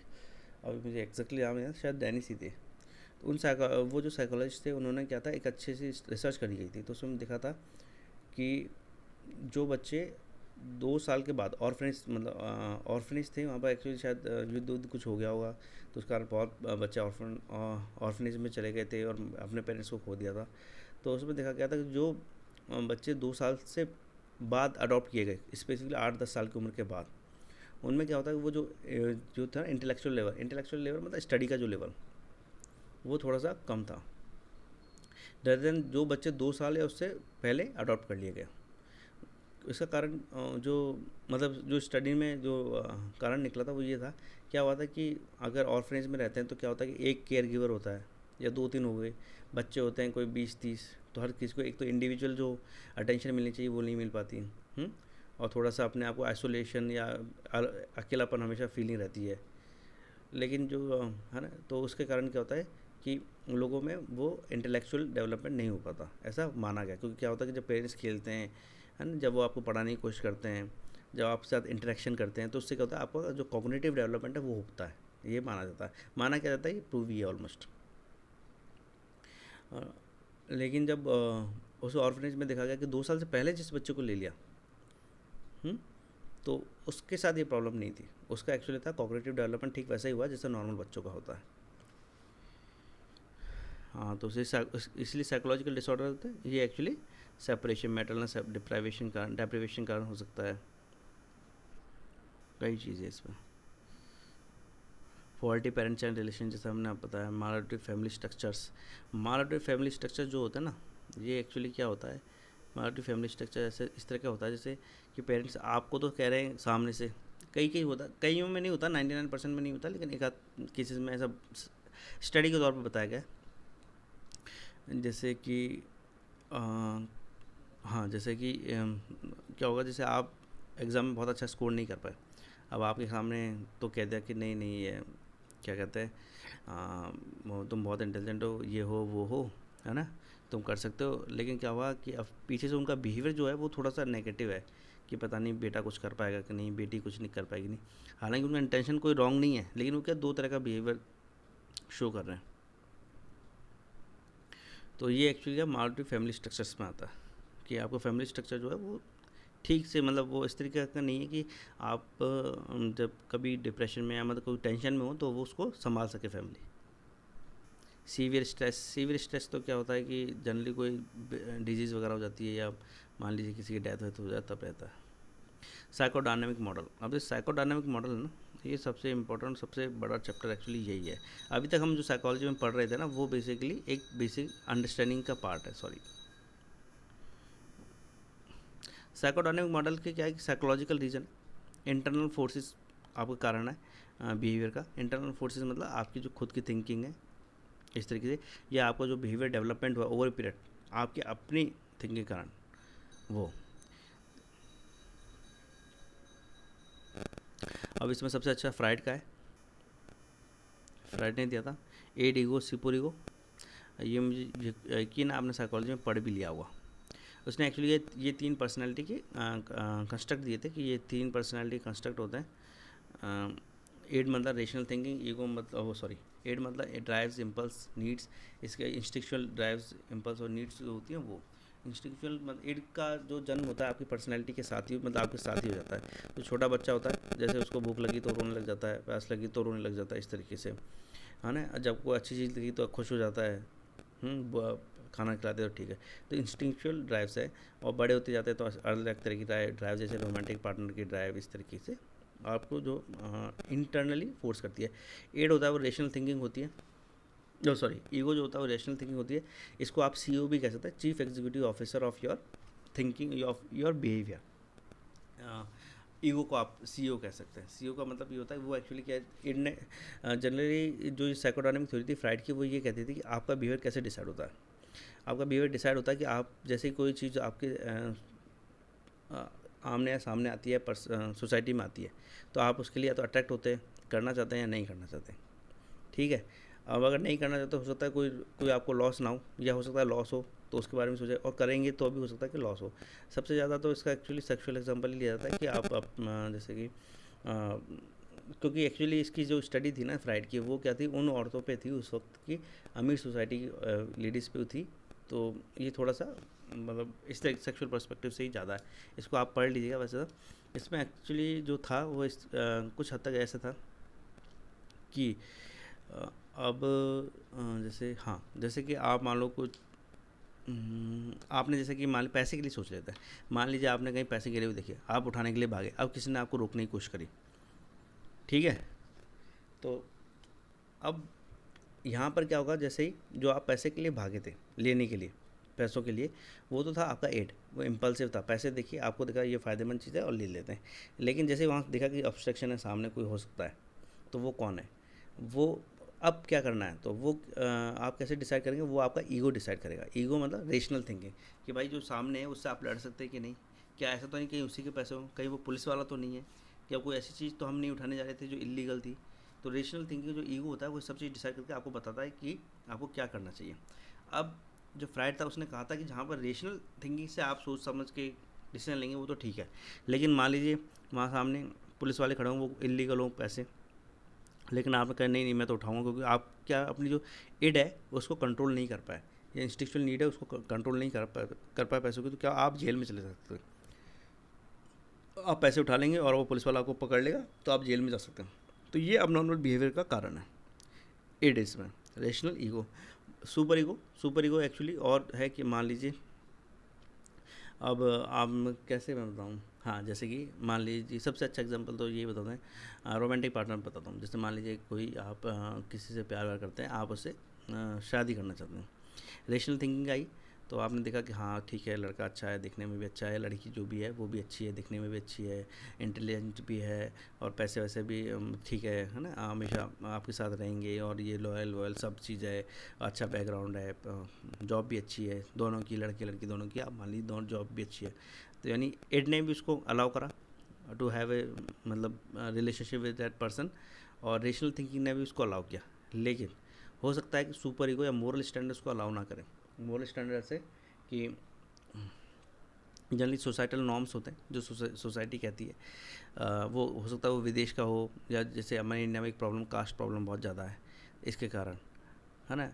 अभी मुझे एग्जैक्टली नाम है, शायद डेनिस ही थे। तो वो जो साइकोलॉजिस्ट थे उन्होंने क्या था, एक अच्छे से रिसर्च करी गई थी, तो उसमें देखा था कि जो बच्चे 2 साल के बाद ऑर्फनेज, मतलब ऑर्फनेज थे वहाँ पर, एक्चुअली शायद युद्ध कुछ हो गया होगा, तो उस कारण बहुत बच्चे ऑर्फनेज में चले गए थे और अपने पेरेंट्स को खो दिया था। तो उसमें देखा गया था कि जो बच्चे 2 साल से बाद अडॉप्ट किए गए, स्पेसिफिकली 8-10 साल की उम्र के बाद, उनमें क्या होता है कि वो जो था इंटेलेक्चुअल लेवल मतलब स्टडी का जो लेवल, वो थोड़ा सा कम था, रेदर देन जो बच्चे 2 साल या उससे पहले अडॉप्ट कर लिए गए। इसका कारण जो मतलब जो स्टडी में जो कारण निकला था वो ये था, क्या हुआ था कि अगर ऑर्फनेज में रहते हैं तो क्या होता है कि एक केयर गिवर होता है या 2-3 हो गए, बच्चे होते हैं कोई 20-30, तो हर किसी को एक तो इंडिविजुअल जो अटेंशन मिलनी चाहिए वो नहीं मिल पाती, और थोड़ा सा अपने आप को आइसोलेशन या अकेलापन हमेशा फीलिंग रहती है। लेकिन जो है ना, तो उसके कारण क्या होता है कि लोगों में वो इंटेलेक्चुअल डेवलपमेंट नहीं हो पाता, ऐसा माना गया। क्योंकि क्या होता है कि जब पेरेंट्स खेलते हैं, है ना, जब वो आपको पढ़ाने की कोशिश करते हैं, जब आपके साथ इंटरेक्शन करते हैं, तो उससे क्या होता है आपका जो कॉग्निटिव डेवलपमेंट है वो होता है। ये माना जाता है। माना क्या जाता है, ये प्रूव ही है ऑलमोस्ट। लेकिन जब उस ऑर्फनेज में देखा गया कि 2 साल से पहले जिस बच्चे को ले लिया, हुँ? तो उसके साथ ये प्रॉब्लम नहीं थी। उसका एक्चुअली था कॉग्निटिव डेवलपमेंट ठीक वैसा ही हुआ जैसे नॉर्मल बच्चों का होता है। हाँ, तो इसलिए साइकोलॉजिकल डिसऑर्डर होता है ये एक्चुअली सेपरेशन, मैटरनल डेप्रिवेशन कारण हो सकता है। कई चीज़ें इसमें, फॉल्टी पेरेंट चाइल्ड रिलेशन जैसे हमने आप बताया, मालाडोटिव फैमिली स्ट्रक्चर जो होता है ना, ये एक्चुअली क्या होता है, मालाडोटिव फैमिली स्ट्रक्चर ऐसे इस तरह का होता है जैसे कि पेरेंट्स आपको तो कह रहे हैं सामने से, कई होता, कईयों में नहीं होता, 99% में नहीं होता, लेकिन एक आध केसेस में ऐसा स्टडी के तौर पर बताया गया। जैसे कि हाँ, जैसे कि क्या होगा, जैसे आप एग्ज़ाम में बहुत अच्छा स्कोर नहीं कर पाए, अब आपके सामने तो कह दिया कि नहीं नहीं ये क्या कहते हैं, तुम बहुत इंटेलिजेंट हो, ये हो वो हो, है ना, तुम कर सकते हो। लेकिन क्या हुआ कि अब पीछे से उनका बिहेवियर जो है वो थोड़ा सा नेगेटिव है कि पता नहीं बेटा कुछ कर पाएगा कि नहीं, बेटी कुछ नहीं कर पाएगी नहीं। हालांकि उनका इंटेंशन कोई रॉन्ग नहीं है, लेकिन वो क्या 2 तरह का बिहेवियर शो कर रहे हैं। तो ये एक्चुअली क्या माल्टी फैमिली स्ट्रक्चर्स में आता है कि आपका फैमिली स्ट्रक्चर जो है वो ठीक से, मतलब वो इस तरीके का नहीं है कि आप जब कभी डिप्रेशन में या मतलब कोई टेंशन में हो तो वो उसको संभाल सके फैमिली। सीवियर स्ट्रेस तो क्या होता है कि जनरली कोई डिजीज़ वगैरह हो जाती है या मान लीजिए किसी की डेथ हो जाए तब रहता है। साइकोडायनामिक मॉडल, अब ये साइकोडायनामिक मॉडल है ना, ये सबसे इम्पोर्टेंट सबसे बड़ा चैप्टर एक्चुअली यही है। अभी तक हम जो साइकोलॉजी में पढ़ रहे थे ना, वो बेसिकली एक बेसिक अंडरस्टैंडिंग का पार्ट है। सॉरी, साइकोडायनामिक मॉडल के क्या है कि साइकोलॉजिकल रीजन, इंटरनल फोर्सेस आपका कारण है बिहेवियर का। इंटरनल फोर्सेस मतलब आपकी जो खुद की थिंकिंग है इस तरीके से, या आपका जो बिहेवियर डेवलपमेंट हुआ ओवर पीरियड आपकी अपनी थिंकिंग के कारण वो। अब इसमें सबसे अच्छा फ्राइड का है, फ्राइड ने दिया था एड ईगो सुपर ईगो। ये मुझे यकीन आपने साइकोलॉजी में पढ़ भी लिया हुआ। उसने एक्चुअली ये 3 पर्सनैलिटी के कंस्ट्रक्ट दिए थे कि ये 3 पर्सनैलिटी कंस्ट्रक्ट होते हैं। एड मतलब रेशनल थिंकिंग, ईगो मतलब वो सॉरी एड मतलब ड्राइव्स इम्पल्स नीड्स, इसके इंस्टिंक्चुअल ड्राइव्स इम्पल्स और नीड्स जो होती हैं वो। इंस्टिंक्चुअल मतलब एड का जो जन्म होता है आपकी पर्सनैलिटी के साथ ही, मतलब आपके साथ ही हो जाता है। जो छोटा बच्चा होता है जैसे उसको भूख लगी तो रोने लग जाता है, प्यास लगी तो रोने लग जाता है, इस तरीके से, है ना। जब कोई अच्छी चीज़ लगी तो खुश हो जाता है, खाना खिलाते तो ठीक है। तो इंस्टिंक्चुअल ड्राइव्स है। और बड़े होते जाते हैं तो अलग अलग तरह की ड्राइव, जैसे रोमांटिक पार्टनर की ड्राइव, इस तरीके से आपको जो इंटरनली फोर्स करती है। एड होता है वो रेशनल थिंकिंग होती है, जो सॉरी ईगो जो होता है वो रेशनल थिंकिंग होती है। इसको आप सीईओ भी कह सकते हैं, chief executive officer of your thinking of your behaviour. Ego को आप सीईओ कह सकते हैं। सीईओ का मतलब ये होता है वो एक्चुअली क्या है, इनने जनरली जो साइकोडायनामिक थ्योरी थी फ्राइड की, वो ये कहती थी कि आपका बिहेवियर कैसे डिसाइड होता है। आपका बिहेवियर डिसाइड होता है कि आप जैसे ही कोई चीज़ आपके आमने या सामने आती है, सोसाइटी में आती है, तो आप उसके लिए या तो अट्रैक्ट होते हैं, करना चाहते हैं या नहीं करना चाहते, ठीक है। अब अगर नहीं करना चाहते हो सकता है कोई आपको लॉस ना हो, या हो सकता है लॉस हो तो उसके बारे में सोचे, और करेंगे तो भी हो सकता है कि लॉस हो। सबसे ज़्यादा तो इसका एक्चुअली सेक्सुअल एग्जांपल ही लिया जाता है कि आप जैसे कि क्योंकि एक्चुअली इसकी जो स्टडी थी ना फ्राइड की, वो क्या थी, उन औरतों पे थी उस वक्त की, अमीर सोसाइटी की लेडीज़ पे थी। तो ये थोड़ा सा मतलब इस सेक्सुअल पर्सपेक्टिव से ही ज़्यादा है। इसको आप पढ़ लीजिएगा। वैसे तो इसमें एक्चुअली जो था वो कुछ हद तक ऐसा था कि अब जैसे हाँ, जैसे कि आप मान लो कुछ आपने जैसे कि मान ली पैसे के लिए सोच लेते हैं, मान लीजिए आपने कहीं पैसे गिरे हुए देखे, आप उठाने के लिए भागे, अब किसी ने आपको रोकने की कोशिश करी, ठीक है। तो अब यहाँ पर क्या होगा, जैसे ही जो आप पैसे के लिए भागे थे लेने के लिए, पैसों के लिए, वो तो था आपका एड, वो इम्पल्सिव था। पैसे देखिए, आपको देखा ये फ़ायदेमंद चीज़ है और ले लेते हैं। लेकिन जैसे वहाँ देखा कि ऑब्स्ट्रक्शन है, सामने कोई हो सकता है, तो वो कौन है, वो अब क्या करना है, तो वो आप कैसे डिसाइड करेंगे, वो आपका ईगो डिसाइड करेगा। ईगो मतलब रेशनल थिंकिंग कि भाई जो सामने है उससे आप लड़ सकते हैं कि नहीं, क्या ऐसा तो नहीं कहीं उसी के पैसे हो, कहीं वो पुलिस वाला तो नहीं है, क्या कोई ऐसी चीज़ तो हम नहीं उठाने जा रहे थे जो इलीगल थी। तो रेशनल थिंकिंग जो ईगो होता है वो सब चीज़ डिसाइड करके आपको बताता है कि आपको क्या करना चाहिए। अब जो फ्राइड था उसने कहा था कि जहाँ पर रेशनल थिंकिंग से आप सोच समझ के डिसीजन लेंगे वो तो ठीक है, लेकिन मान लीजिए वहाँ सामने पुलिस वाले खड़े हों, वो इलीगल हों पैसे, लेकिन आपने कहा नहीं नहीं मैं तो उठाऊंगा, क्योंकि आप क्या अपनी जो इड है उसको कंट्रोल नहीं कर पाए, या इंस्टिक्चुअल नीड है उसको कंट्रोल नहीं कर पाए पैसों की, तो क्या आप जेल में चले सकते हैं। आप पैसे उठा लेंगे और वो पुलिस वाला आपको पकड़ लेगा तो आप जेल में जा सकते हैं। तो ये अब बिहेवियर का कारण है इड इसमें। Rational ego, super ego actually और है कि मान लीजिए अब आप कैसे मैं बताऊँ, हाँ जैसे कि मान लीजिए सबसे अच्छा एग्जांपल तो ये बताते हैं, रोमांटिक पार्टनर बताता हूँ। जैसे मान लीजिए कोई आप किसी से प्यार व्यार करते हैं, आप उससे शादी करना चाहते हैं, रेशनल थिंकिंग आई, तो आपने देखा कि हाँ ठीक है लड़का अच्छा है, दिखने में भी अच्छा है, लड़की जो भी है वो भी अच्छी है, दिखने में भी अच्छी है, इंटेलिजेंट भी है, और पैसे वैसे भी ठीक है ना, हमेशा आपके साथ रहेंगे, और ये लॉयल वॉयल सब चीज़ है, अच्छा बैकग्राउंड है, जॉब भी अच्छी है, दोनों की लड़के लड़की दोनों की, आप मान लीजिए दोनों जॉब भी अच्छी है, तो यानी एड ने भी उसको अलाउ करा टू हैव ए मतलब रिलेशनशिप विद दैट पर्सन, और रेशनल थिंकिंग ने भी उसको अलाउ किया। लेकिन हो सकता है कि सुपर ईगो या मोरल स्टैंडर्ड उसको अलाउ ना करें। मोरल स्टैंडर्ड से कि जनरली सोसाइटल नॉर्म्स होते हैं जो सोसाइटी कहती है, वो हो सकता है वो विदेश का हो, या जैसे हमारे इंडिया में एक प्रॉब्लम कास्ट प्रॉब्लम बहुत ज़्यादा है इसके कारण, है ना।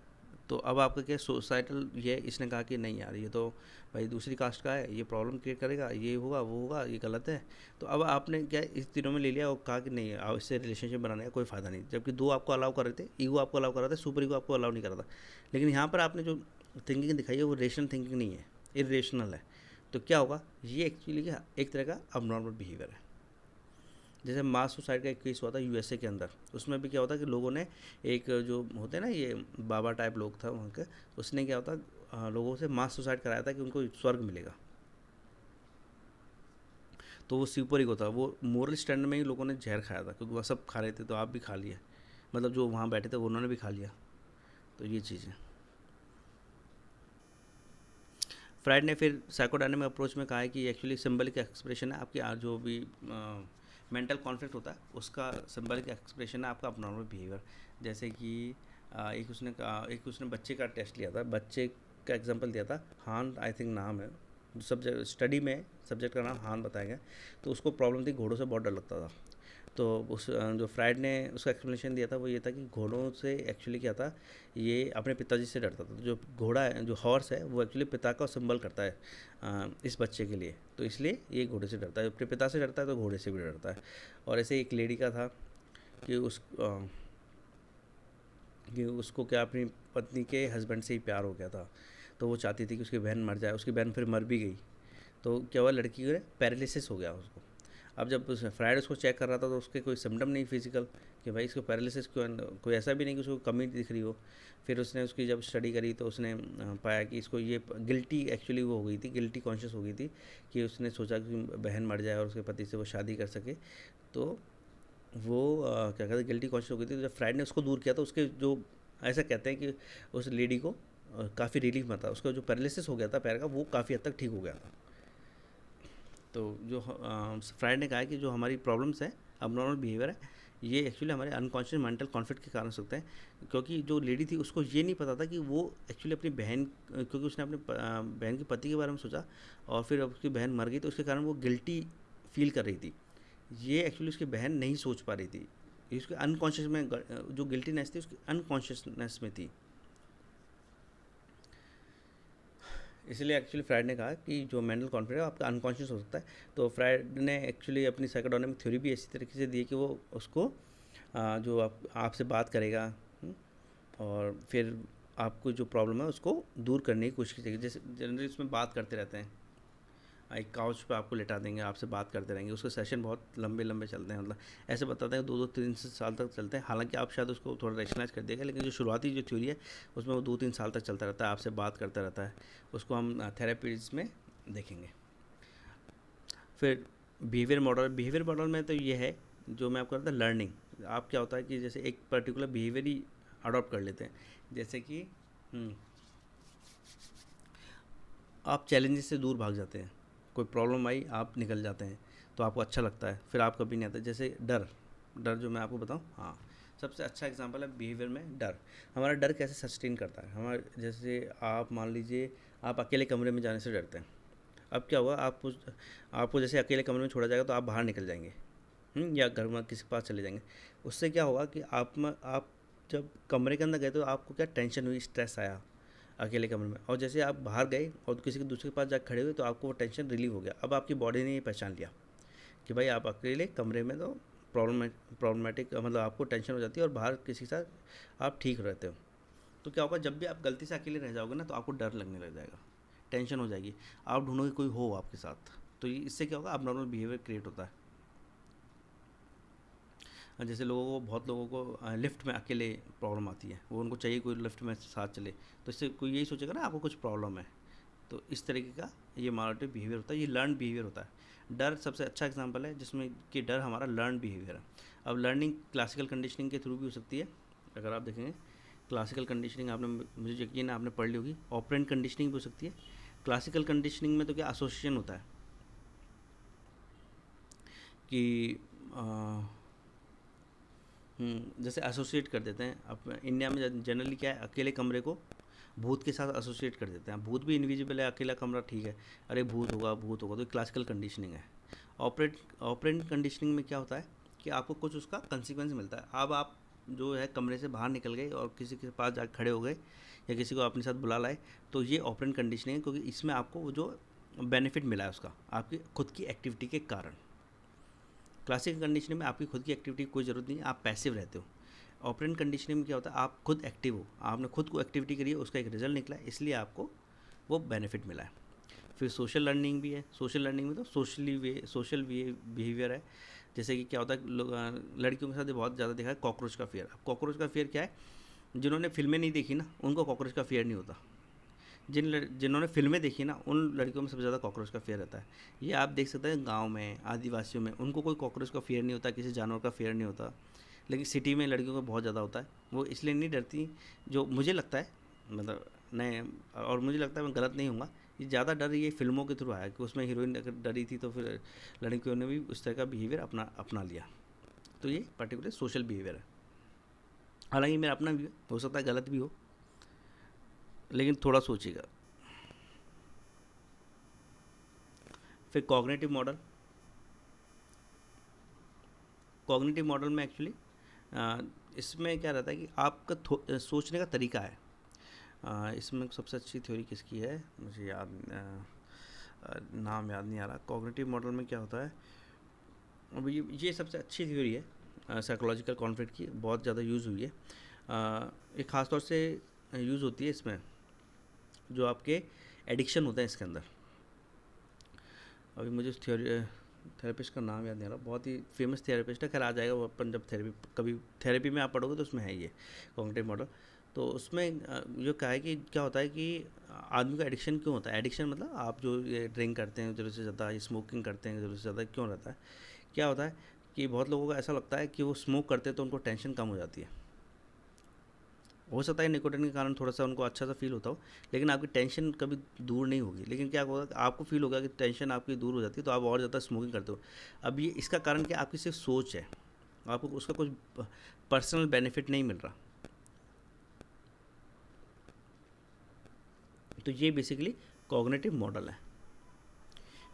तो अब आपका क्या सोसाइटल ये इसने कहा कि नहीं यार ये तो भाई दूसरी कास्ट का है, ये प्रॉब्लम क्रिएट करेगा, ये होगा वो होगा, ये गलत है। तो अब आपने क्या इस तीनों में ले लिया और कहा कि नहीं अब इससे रिलेशनशिप बनाने का कोई फ़ायदा नहीं, जबकि दो आपको अलाउ कर रहे थे, ईगो आपको अलाउ कर रहा था, सुपर ईगो आपको अलाउ नहीं कर रहा था। लेकिन यहाँ पर आपने जो थिंकिंग दिखाई है वो रेशनल थिंकिंग नहीं है, इरेशनल है। तो क्या होगा, ये एक्चुअली क्या एक तरह का अबनॉर्मल बिहेवियर है। जैसे मास सुसाइड का एक केस हुआ था यूएसए के अंदर, उसमें भी क्या होता कि लोगों ने एक जो होते हैं ना ये बाबा टाइप लोग था वहाँ के, उसने क्या होता लोगों से मास सुसाइड कराया था कि उनको स्वर्ग मिलेगा। तो वो सुपर ईगो था, वो मोरल स्टैंडर्ड में ही लोगों ने जहर खाया था, क्योंकि वह सब खा रहे थे तो आप भी खा लिए, मतलब जो वहाँ बैठे थे उन्होंने भी खा लिया। तो ये चीज़ है। फ्राइड ने फिर साइकोडायनेमिक अप्रोच में कहा है कि एक्चुअली सिंबलिक एक्सप्रेशन है आपकी जो भी मेंटल कॉन्फ्लिक्ट होता है उसका सिंबलिक एक्सप्रेशन है आपका अपनॉर्मल बिहेवियर। जैसे कि एक उसने बच्चे का टेस्ट लिया था, बच्चे का एग्जांपल दिया था, हान आई थिंक नाम है, सब्जेक्ट स्टडी में सब्जेक्ट का नाम हान बताया गया। तो उसको प्रॉब्लम थी, घोड़ों से बहुत डर लगता था। तो उस जो फ्राइड ने उसका एक्सप्लेनेशन दिया था वो ये था कि घोड़ों से एक्चुअली क्या था, ये अपने पिताजी से डरता था। तो जो घोड़ा है, जो हॉर्स है, वो एक्चुअली पिता का सिंबल करता है इस बच्चे के लिए, तो इसलिए ये घोड़े से डरता है, अपने पिता से डरता है तो घोड़े से भी डरता है। और ऐसे एक लेडी का था कि उसको क्या अपनी पत्नी के हस्बैंड से ही प्यार हो गया था, तो वो चाहती थी कि उसकी बहन मर जाए, उसकी बहन फिर मर भी गई। तो क्या हुआ, लड़की को पैरालिसिस हो गया उसको। अब जब फ्राइड उसको चेक कर रहा था तो उसके कोई सिम्टम नहीं फिजिकल कि भाई इसको पैरालिसिस क्यों, कोई ऐसा भी नहीं कि उसको कमी दिख रही हो। फिर उसने उसकी जब स्टडी करी तो उसने पाया कि इसको ये गिल्टी एक्चुअली वो हो गई थी, गिल्टी कॉन्शियस हो गई थी, कि उसने सोचा कि बहन मर जाए और उसके पति से वो शादी कर सके। तो वो क्या कहते हैं गिल्टी कॉन्शियस हो गई थी। तो जब फ्राइड ने उसको दूर किया तो उसके जो ऐसा कहते हैं कि उस लेडी को काफ़ी रिलीफ मिला था, उसका जो पैरालिसिस हो गया था पैर का वो काफ़ी हद तक ठीक हो गया था। तो जो फ्राइड ने कहा है कि जो हमारी प्रॉब्लम्स हैं, अबनॉर्मल बिहेवियर है, ये एक्चुअली हमारे अनकॉन्शियस मेंटल कॉन्फ्लिक्ट के कारण हो सकते हैं। क्योंकि जो लेडी थी उसको ये नहीं पता था कि वो एक्चुअली अपनी बहन, क्योंकि उसने अपने बहन के पति के बारे में सोचा और फिर अब उसकी बहन मर गई तो उसके कारण वो गिल्टी फील कर रही थी। ये एक्चुअली उसकी बहन नहीं सोच पा रही थी, ये उसके अनकॉन्शियस में जो गिल्टीनेस थी उसकी अनकॉन्शियसनेस में थी। इसलिए एक्चुअली फ्राइड ने कहा कि जो मेंटल कॉन्फ्लिक्ट है आपका अनकॉन्शियस हो सकता है। तो फ्राइड ने एक्चुअली अपनी साइकोडायनामिक थ्योरी भी इसी तरीके से दी है कि वो उसको जो आपसे बात करेगा, और फिर आपको जो प्रॉब्लम है उसको दूर करने की कोशिश करेगी। जैसे जनरली उसमें बात करते रहते हैं, एक काउच पे आपको लेटा देंगे, आपसे बात करते रहेंगे, उसके सेशन बहुत लंबे लंबे चलते हैं, मतलब ऐसे बताते हैं 2-3 साल तक चलते हैं। हालांकि आप शायद उसको थोड़ा रैशनलाइज कर देगा, लेकिन जो शुरुआती जो थ्योरी है उसमें वो 2-3 साल तक चलता रहता है, आपसे बात करता रहता है। उसको हम थेरेपीज में देखेंगे। फिर बिहेवियर मॉडल में तो ये है जो मैं आपको कहता था लर्निंग। आप क्या होता है कि जैसे एक पर्टिकुलर बिहेवियर ही अडॉप्ट कर लेते हैं, जैसे कि आप चैलेंजेस से दूर भाग जाते हैं, कोई प्रॉब्लम आई आप निकल जाते हैं, तो आपको अच्छा लगता है, फिर आप कभी नहीं आता। जैसे डर, डर जो मैं आपको बताऊं, हाँ सबसे अच्छा एग्जांपल है बिहेवियर में डर। हमारा डर कैसे सस्टेन करता है, हमारा जैसे आप मान लीजिए आप अकेले कमरे में जाने से डरते हैं। अब क्या हुआ, आपको जैसे अकेले कमरे में छोड़ा जाएगा तो आप बाहर निकल जाएंगे, या घर में किसी के पास चले जाएंगे। उससे क्या होगा कि आप जब कमरे के अंदर गए तो आपको क्या टेंशन हुई, स्ट्रेस आया अकेले कमरे में, और जैसे आप बाहर गए और किसी के दूसरे के पास जाकर खड़े हुए तो आपको वो टेंशन रिलीव हो गया। अब आपकी बॉडी ने ये पहचान लिया कि भाई आप अकेले कमरे में तो प्रॉब्लमेटिक, मतलब आपको टेंशन हो जाती है, और बाहर किसी के साथ आप ठीक रहते हो। तो क्या होगा, जब भी आप गलती से अकेले रह जाओगे ना तो आपको डर लगने लग जाएगा, टेंशन हो जाएगी, आप ढूंढोगे कोई हो आपके साथ। तो इससे क्या होगा, अबनॉर्मल बिहेवियर क्रिएट होता है। जैसे बहुत लोगों को लिफ्ट में अकेले प्रॉब्लम आती है, वो उनको चाहिए कोई लिफ्ट में साथ चले, तो इससे कोई यही सोचेगा ना आपको कुछ प्रॉब्लम है। तो इस तरीके का ये मालूटिव बिहेवियर होता है, ये लर्न बिहेवियर होता है। डर सबसे अच्छा एग्जांपल है जिसमें कि डर हमारा लर्न बिहेवियर है। अब लर्निंग क्लासिकल कंडीशनिंग के थ्रू भी हो सकती है। अगर आप देखेंगे क्लासिकल कंडीशनिंग, आपने, मुझे यकीन है आपने पढ़ ली होगी। ऑपरेंट कंडीशनिंग भी हो सकती है। क्लासिकल कंडीशनिंग में तो क्या एसोसिएशन होता है कि जैसे एसोसिएट कर देते हैं। अब इंडिया में जनरली क्या है, अकेले कमरे को भूत के साथ एसोसिएट कर देते हैं। भूत भी इनविजिबल है, अकेला कमरा ठीक है, अरे भूत होगा भूत होगा, तो क्लासिकल कंडीशनिंग है। ऑपरेंट कंडीशनिंग में क्या होता है कि आपको कुछ उसका कंसिक्वेंस मिलता है। अब आप जो है कमरे से बाहर निकल गए और किसी के पास जाकर खड़े हो गए या किसी को अपने साथ बुला लाए, तो ये ऑपरेंट कंडीशनिंग है, क्योंकि इसमें आपको वो जो बेनिफिट मिला है उसका आपकी खुद की एक्टिविटी के कारण। क्लासिकल कंडीशनिंग में आपकी खुद की एक्टिविटी की कोई ज़रूरत नहीं है, आप पैसिव रहते हो। ऑपरेंट कंडीशनिंग में क्या होता है, आप खुद एक्टिव हो, आपने खुद को एक्टिविटी करी है, उसका एक रिजल्ट निकला है, इसलिए आपको वो बेनिफिट मिला है। फिर सोशल लर्निंग भी है। सोशल लर्निंग में तो सोशल बिहेवियर है। जैसे कि क्या होता है, लड़कियों के साथ बहुत ज़्यादा देखा है कॉकरोच का फियर। अब कॉकरोच का फियर क्या है, जिन्होंने फिल्में नहीं देखी ना उनको कॉकरोच का फियर नहीं होता। जिन्होंने फिल्में देखी ना उन लड़कियों में सबसे ज़्यादा कॉकरोच का फियर रहता है। ये आप देख सकते हैं गाँव में, आदिवासियों में उनको कोई कॉकरोच का फियर नहीं होता, किसी जानवर का फियर नहीं होता। लेकिन सिटी में लड़कियों को बहुत ज़्यादा होता है। वो इसलिए नहीं डरती, जो मुझे लगता है, मतलब नहीं, और मुझे लगता है मैं गलत नहीं हूँगा, ये ज़्यादा डर ये फिल्मों के थ्रू आया कि उसमें हीरोइन अगर डरी थी तो फिर लड़कियों ने भी उस तरह का बिहेवियर अपना लिया। तो ये पर्टिकुलर सोशल बिहेवियर है। हालांकि मेरा अपना भी हो सकता है गलत भी हो, लेकिन थोड़ा सोचिएगा। फिर कॉग्निटिव मॉडल में एक्चुअली इसमें क्या रहता है कि आपका सोचने का तरीका है। इसमें सबसे अच्छी थ्योरी किसकी है, मुझे नाम याद नहीं आ रहा। कॉग्निटिव मॉडल में क्या होता है, अब ये सबसे अच्छी थ्योरी है साइकोलॉजिकल कॉन्फ्लिक्ट की, बहुत ज़्यादा यूज़ हुई है। ये ख़ास तौर से यूज़ होती है इसमें जो आपके एडिक्शन होते हैं इसके अंदर। अभी मुझे उस थेरेपिस्ट का नाम याद नहीं आ रहा, बहुत ही फेमस थेरेपिस्ट है। खैर आ जाएगा वो अपन जब कभी थेरेपी में आप पढ़ोगे तो उसमें है ये कॉग्निटिव मॉडल। तो उसमें जो कहा है कि क्या होता है कि आदमी का एडिक्शन क्यों होता है। एडिक्शन मतलब आप जो ये ड्रिंक करते हैं ज़रूरत से ज़्यादा, स्मोकिंग करते हैं ज़रूरत से ज़्यादा, क्यों रहता है। क्या होता है कि बहुत लोगों को ऐसा लगता है कि वो स्मोक करते हैं तो उनको टेंशन कम हो जाती है। हो सकता है निकोटिन के कारण थोड़ा सा उनको अच्छा सा फील होता हो, लेकिन आपकी टेंशन कभी दूर नहीं होगी। लेकिन क्या होगा, आपको फील होगा कि टेंशन आपकी दूर हो जाती है तो आप और ज़्यादा स्मोकिंग करते हो। अब ये इसका कारण क्या, आपकी सिर्फ सोच है, आपको उसका कुछ पर्सनल बेनिफिट नहीं मिल रहा। तो ये बेसिकली कॉग्निटिव मॉडल है।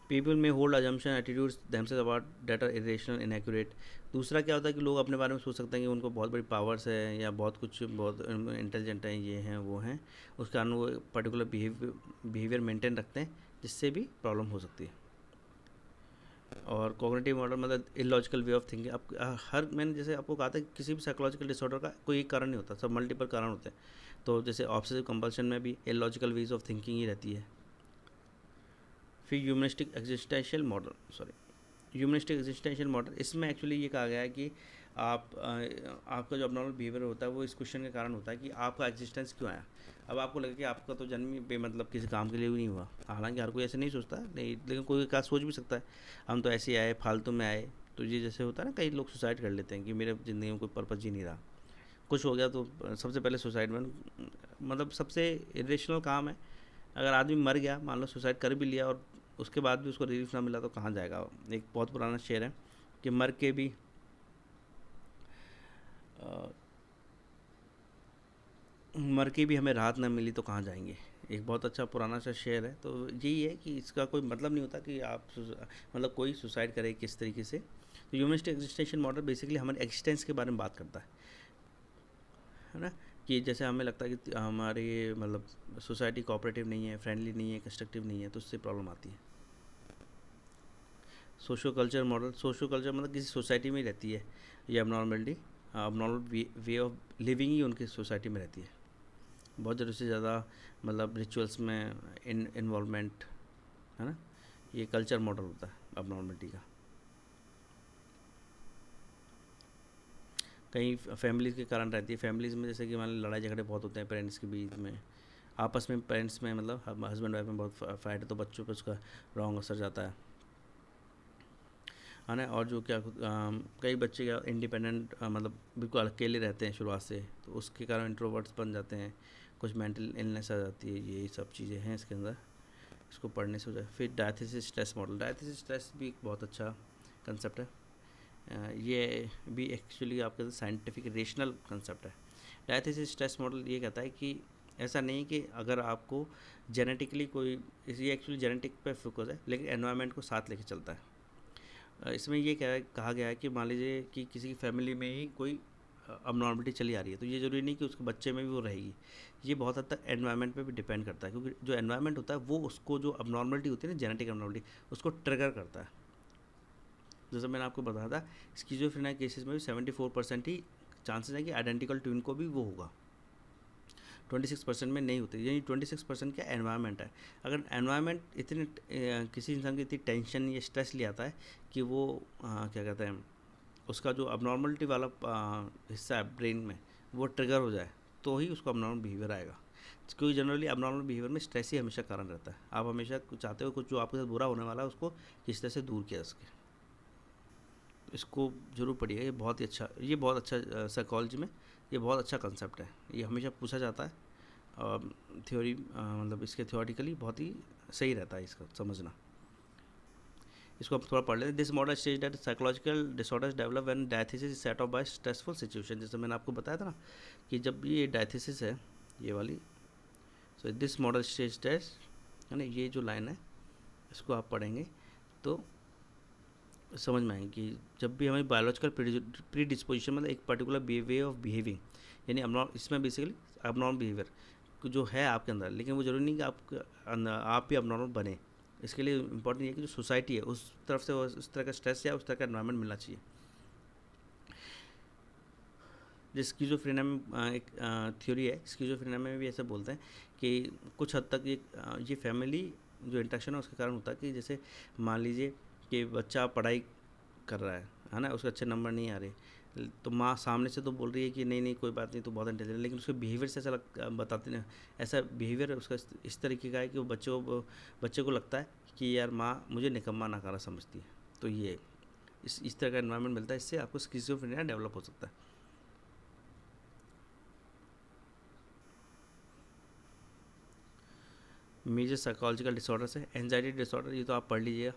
पीपल में hold assumption attitudes themselves about that are irrational inaccurate. दूसरा क्या होता है कि लोग अपने बारे में सोच सकते हैं कि उनको बहुत बड़ी पावर्स है या बहुत इंटेलिजेंट हैं, ये हैं वो हैं, उस कारण वो पर्टिकुलर बिहेवियर मेंटेन रखते हैं, जिससे भी प्रॉब्लम हो सकती है। और कॉग्निटिव मॉडल मतलब इलॉजिकल वे ऑफ थिंकिंग। अब हर, मैंने जैसे आपको कहा था कि किसी भी साइकोलॉजिकल डिसऑर्डर का कोई एक कारण नहीं होता, सब मल्टीपल कारण होते हैं। तो जैसे ऑब्सेसिव कंपल्शन में भी इलॉजिकल वेज ऑफ थिंकिंग ही रहती है। फिर ह्यूमनिस्टिक एग्जिस्टेंशियल मॉडल, इसमें एक्चुअली ये कहा गया है कि आपका जो अपनॉर्मल बिहेवियर होता है वो इस क्वेश्चन के कारण होता है कि आपका एग्जिस्टेंस क्यों आया। अब आपको लगे कि आपका तो जन्म ही बेमतलब किसी काम के लिए भी नहीं हुआ, हालांकि हर कोई ऐसे नहीं सोचता नहीं, लेकिन कोई का सोच भी सकता है हम तो ऐसे ही आए, फालतू में आए। तो ये जैसे होता है ना, कई लोग सुसाइड कर लेते हैं कि मेरे ज़िंदगी में कोई पर्पज़ ही नहीं रहा, कुछ हो गया तो सबसे पहले सुसाइड में, मतलब सबसे इरेशनल काम है। अगर आदमी मर गया, मान लो सुसाइड कर भी लिया और उसके बाद भी उसको रिलीफ ना मिला तो कहाँ जाएगा। एक बहुत पुराना शेर है कि मर के भी हमें राहत ना मिली तो कहाँ जाएंगे। एक बहुत अच्छा पुराना सा शेर है। तो यही है कि इसका कोई मतलब नहीं होता कि आप मतलब कोई सुसाइड करे किस तरीके से। तो ह्यूमनिस्टिक एग्जिस्टेंशियल मॉडल बेसिकली हमारे एग्जिस्टेंस के बारे में बात करता है ना, कि जैसे हमें लगता है कि हमारी मतलब सोसाइटी कोऑपरेटिव नहीं है, फ्रेंडली नहीं है, कंस्ट्रक्टिव नहीं है, तो उससे प्रॉब्लम आती है। Socio culture model, socio culture मतलब किसी सोसाइटी में ही रहती है ये abnormality, abnormal way of living ही उनकी सोसाइटी में रहती है, बहुत ज़रूरत से ज़्यादा मतलब रिचुअल्स में इन्वॉल्वमेंट, है ना, ये कल्चर मॉडल होता है अबनॉर्मलिटी का। कई फैमिलीज़ के कारण रहती है, फैमिलीज़ में जैसे कि मान लो लड़ाई झगड़े बहुत होते हैं पेरेंट्स के बीच में, आपस में पेरेंट्स में, मतलब हस्बैंड वाइफ में बहुत फाइट है, तो बच्चों पे उसका रॉन्ग असर जाता है ना। और जो क्या कई बच्चे क्या इंडिपेंडेंट मतलब बिल्कुल अकेले रहते हैं शुरुआत से, तो उसके कारण इंट्रोवर्ट्स बन जाते हैं, कुछ मेंटल इलनेस आ जाती है, ये सब चीज़ें हैं इसके अंदर, इसको पढ़ने से हो जाए। फिर diathesis stress model, diathesis stress भी एक बहुत अच्छा कंसेप्ट है, ये भी एक्चुअली आपका साइंटिफिक रेशनल कंसेप्ट है। डायथेसिस स्ट्रेस मॉडल ये कहता है कि ऐसा नहीं कि अगर आपको जेनेटिकली कोई, ये एक्चुअली जेनेटिक पे फोकस है, लेकिन एनवायरनमेंट को साथ लेके चलता है। इसमें ये कहा गया है कि मान लीजिए कि किसी की फैमिली में ही कोई अबनॉर्मलिटी चली आ रही है, तो ये ज़रूरी नहीं कि उसके बच्चे में भी वो रहेगी, ये बहुत हद तक एनवायरनमेंट पे भी डिपेंड करता है, क्योंकि जो एनवायरनमेंट होता है वो उसको जो अबनॉर्मलिटी होती है ना, जेनेटिक अबनॉर्मलिटी, उसको ट्रिगर करता है। जैसे मैंने आपको बताया था, स्किज़ोफ्रेनिया केसेस में भी 74% ही चांसेस है कि आइडेंटिकल ट्विन को भी वो होगा, 26% में नहीं होती, यानी 26% क्या एनवायरनमेंट है। अगर एनवायरनमेंट इतनी किसी इंसान की इतनी टेंशन या स्ट्रेस ले आता है कि वो क्या कहते हैं, उसका जो अबनॉर्मलिटी वाला हिस्सा है ब्रेन में वो ट्रिगर हो जाए, तो ही उसको अबनॉर्मल बिहेवियर आएगा, क्योंकि जनरली अबनॉर्मल बिहेवियर में स्ट्रेस ही हमेशा कारण रहता है। आप हमेशा चाहते हो कुछ जो आपके साथ बुरा होने वाला है उसको किस तरह से दूर किया जा सके। इसको ज़रूर पढ़िए, ये बहुत अच्छा साइकोलॉजी में ये बहुत अच्छा कंसेप्ट है, ये हमेशा पूछा जाता है, और थ्योरी मतलब इसके थ्योरेटिकली बहुत ही सही रहता है इसका समझना। इसको हम थोड़ा पढ़ लेते हैं। This model stage that psychological disorders develop when diathesis is set off by stressful situation, जैसे मैंने आपको बताया था ना कि जब ये डायथिसिस है ये वाली, so this model stage that, है ना, ये जो लाइन है इसको आप पढ़ेंगे तो समझ में आएंगे कि जब भी हमें बायोलॉजिकल प्री डिस्पोजिशन मतलब एक पर्टिकुलर वे ऑफ बिहेविंग, यानी अबनॉर्मल, इसमें बेसिकली अबनॉर्मल बिहेवियर जो है आपके अंदर, लेकिन वो ज़रूरी नहीं कि आप भी अबनॉर्मल बने। इसके लिए इंपॉर्टेंट ये है कि जो सोसाइटी है उस तरफ से उस तरह का स्ट्रेस या उस तरह का एनवायरनमेंट मिलना चाहिए। जिस स्किज़ोफ्रेनिया में एक थ्योरी है, स्किज़ोफ्रेनिया में भी ऐसा बोलते हैं कि कुछ हद तक ये फैमिली जो इंटरेक्शन है उसके कारण होता है, कि जैसे मान लीजिए कि बच्चा पढ़ाई कर रहा है ना, उसके अच्छे नंबर नहीं आ रहे, तो माँ सामने से तो बोल रही है कि नहीं नहीं कोई बात नहीं, तो बहुत इंटेलिजेंट, लेकिन उसके बिहेवियर से ऐसा बताते हैं, ऐसा बिहेवियर उसका इस तरीके का है कि वो बच्चे को लगता है कि यार माँ मुझे निकम्मा नकारा समझती है। तो ये इस तरह का एनवायरनमेंट मिलता है, इससे आपको स्किज़ोफ्रेनिया डेवलप हो सकता है। मेजर साइकोलॉजिकल डिसऑर्डर्स है, एंजाइटी डिसऑर्डर, ये तो आप पढ़ लीजिएगा।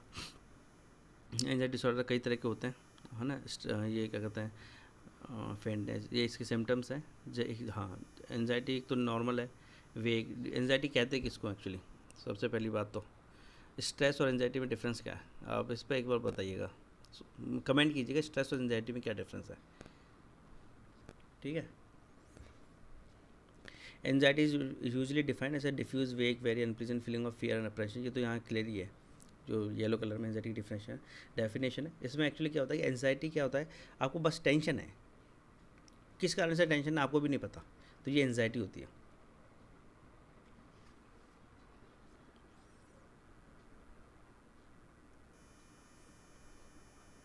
एंजाइटी डिसऑर्डर कई तरह के होते हैं, है ना, ये क्या कहते हैं फेंटनेस, ये इसके सिम्टम्स हैं। हाँ, एंजाइटी एक तो नॉर्मल है, वेग एंजाइटी कहते हैं किसको एक्चुअली, सबसे पहली बात तो स्ट्रेस और एंजाइटी में डिफरेंस क्या है, आप इस पर एक बार बताइएगा, कमेंट कीजिएगा स्ट्रेस और एंजाइटी में क्या डिफरेंस है, ठीक है। Anxiety is usually defined as a diffuse vague very unpleasant feeling of fear and apprehension, ये तो यहाँ क्लियर ही है, जो येलो कलर में एंजाइटी की डेफिनेशन है। इसमें एक्चुअली क्या होता है कि एंजाइटी क्या होता है, आपको बस टेंशन है, किस कारण से टेंशन है आपको भी नहीं पता, तो ये एंजाइटी होती है।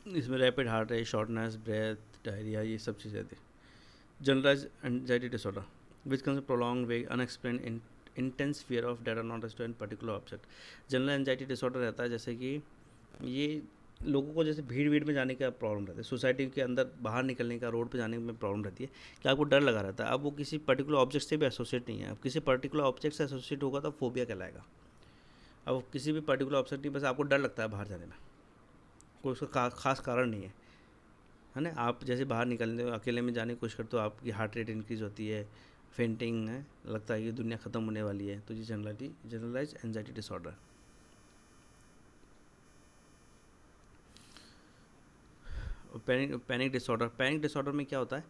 इसमें rapid heart rate, shortness breath, diarrhoea, ये सब चीज़ें आती है। Generalize anxiety disorder which can prolong vague unexplain intense fear of that are not restore in particular object. General anxiety disorder रहता है जैसे कि ये लोगों को जैसे भीड़ में जाने का प्रॉब्लम रहता है, सोसाइटी के अंदर बाहर निकलने का, रोड पे जाने में प्रॉब्लम रहती है कि आपको डर लगा रहता है। अब वो किसी पर्टिकुलर ऑब्जेक्ट से भी एसोसिएट नहीं है, अब किसी पर्टिकुलर ऑब्जेक्ट से एसोसिएट होगा तो फोबिया कहलाएगा। अब किसी भी पर्टिकुलर ऑब्जेक्ट नहीं, बस आपको डर लगता है बाहर जाने में, कोई उसका खास कारण नहीं है ना। आप जैसे बाहर निकलते हो, अकेले में जाने की कोशिश करते हो, आपकी हार्ट रेट इंक्रीज़ होती है, फेंटिंग है, लगता है कि दुनिया ख़त्म होने वाली है, तो ये generalise anxiety disorder. Panic disorder, panic disorder में क्या होता है,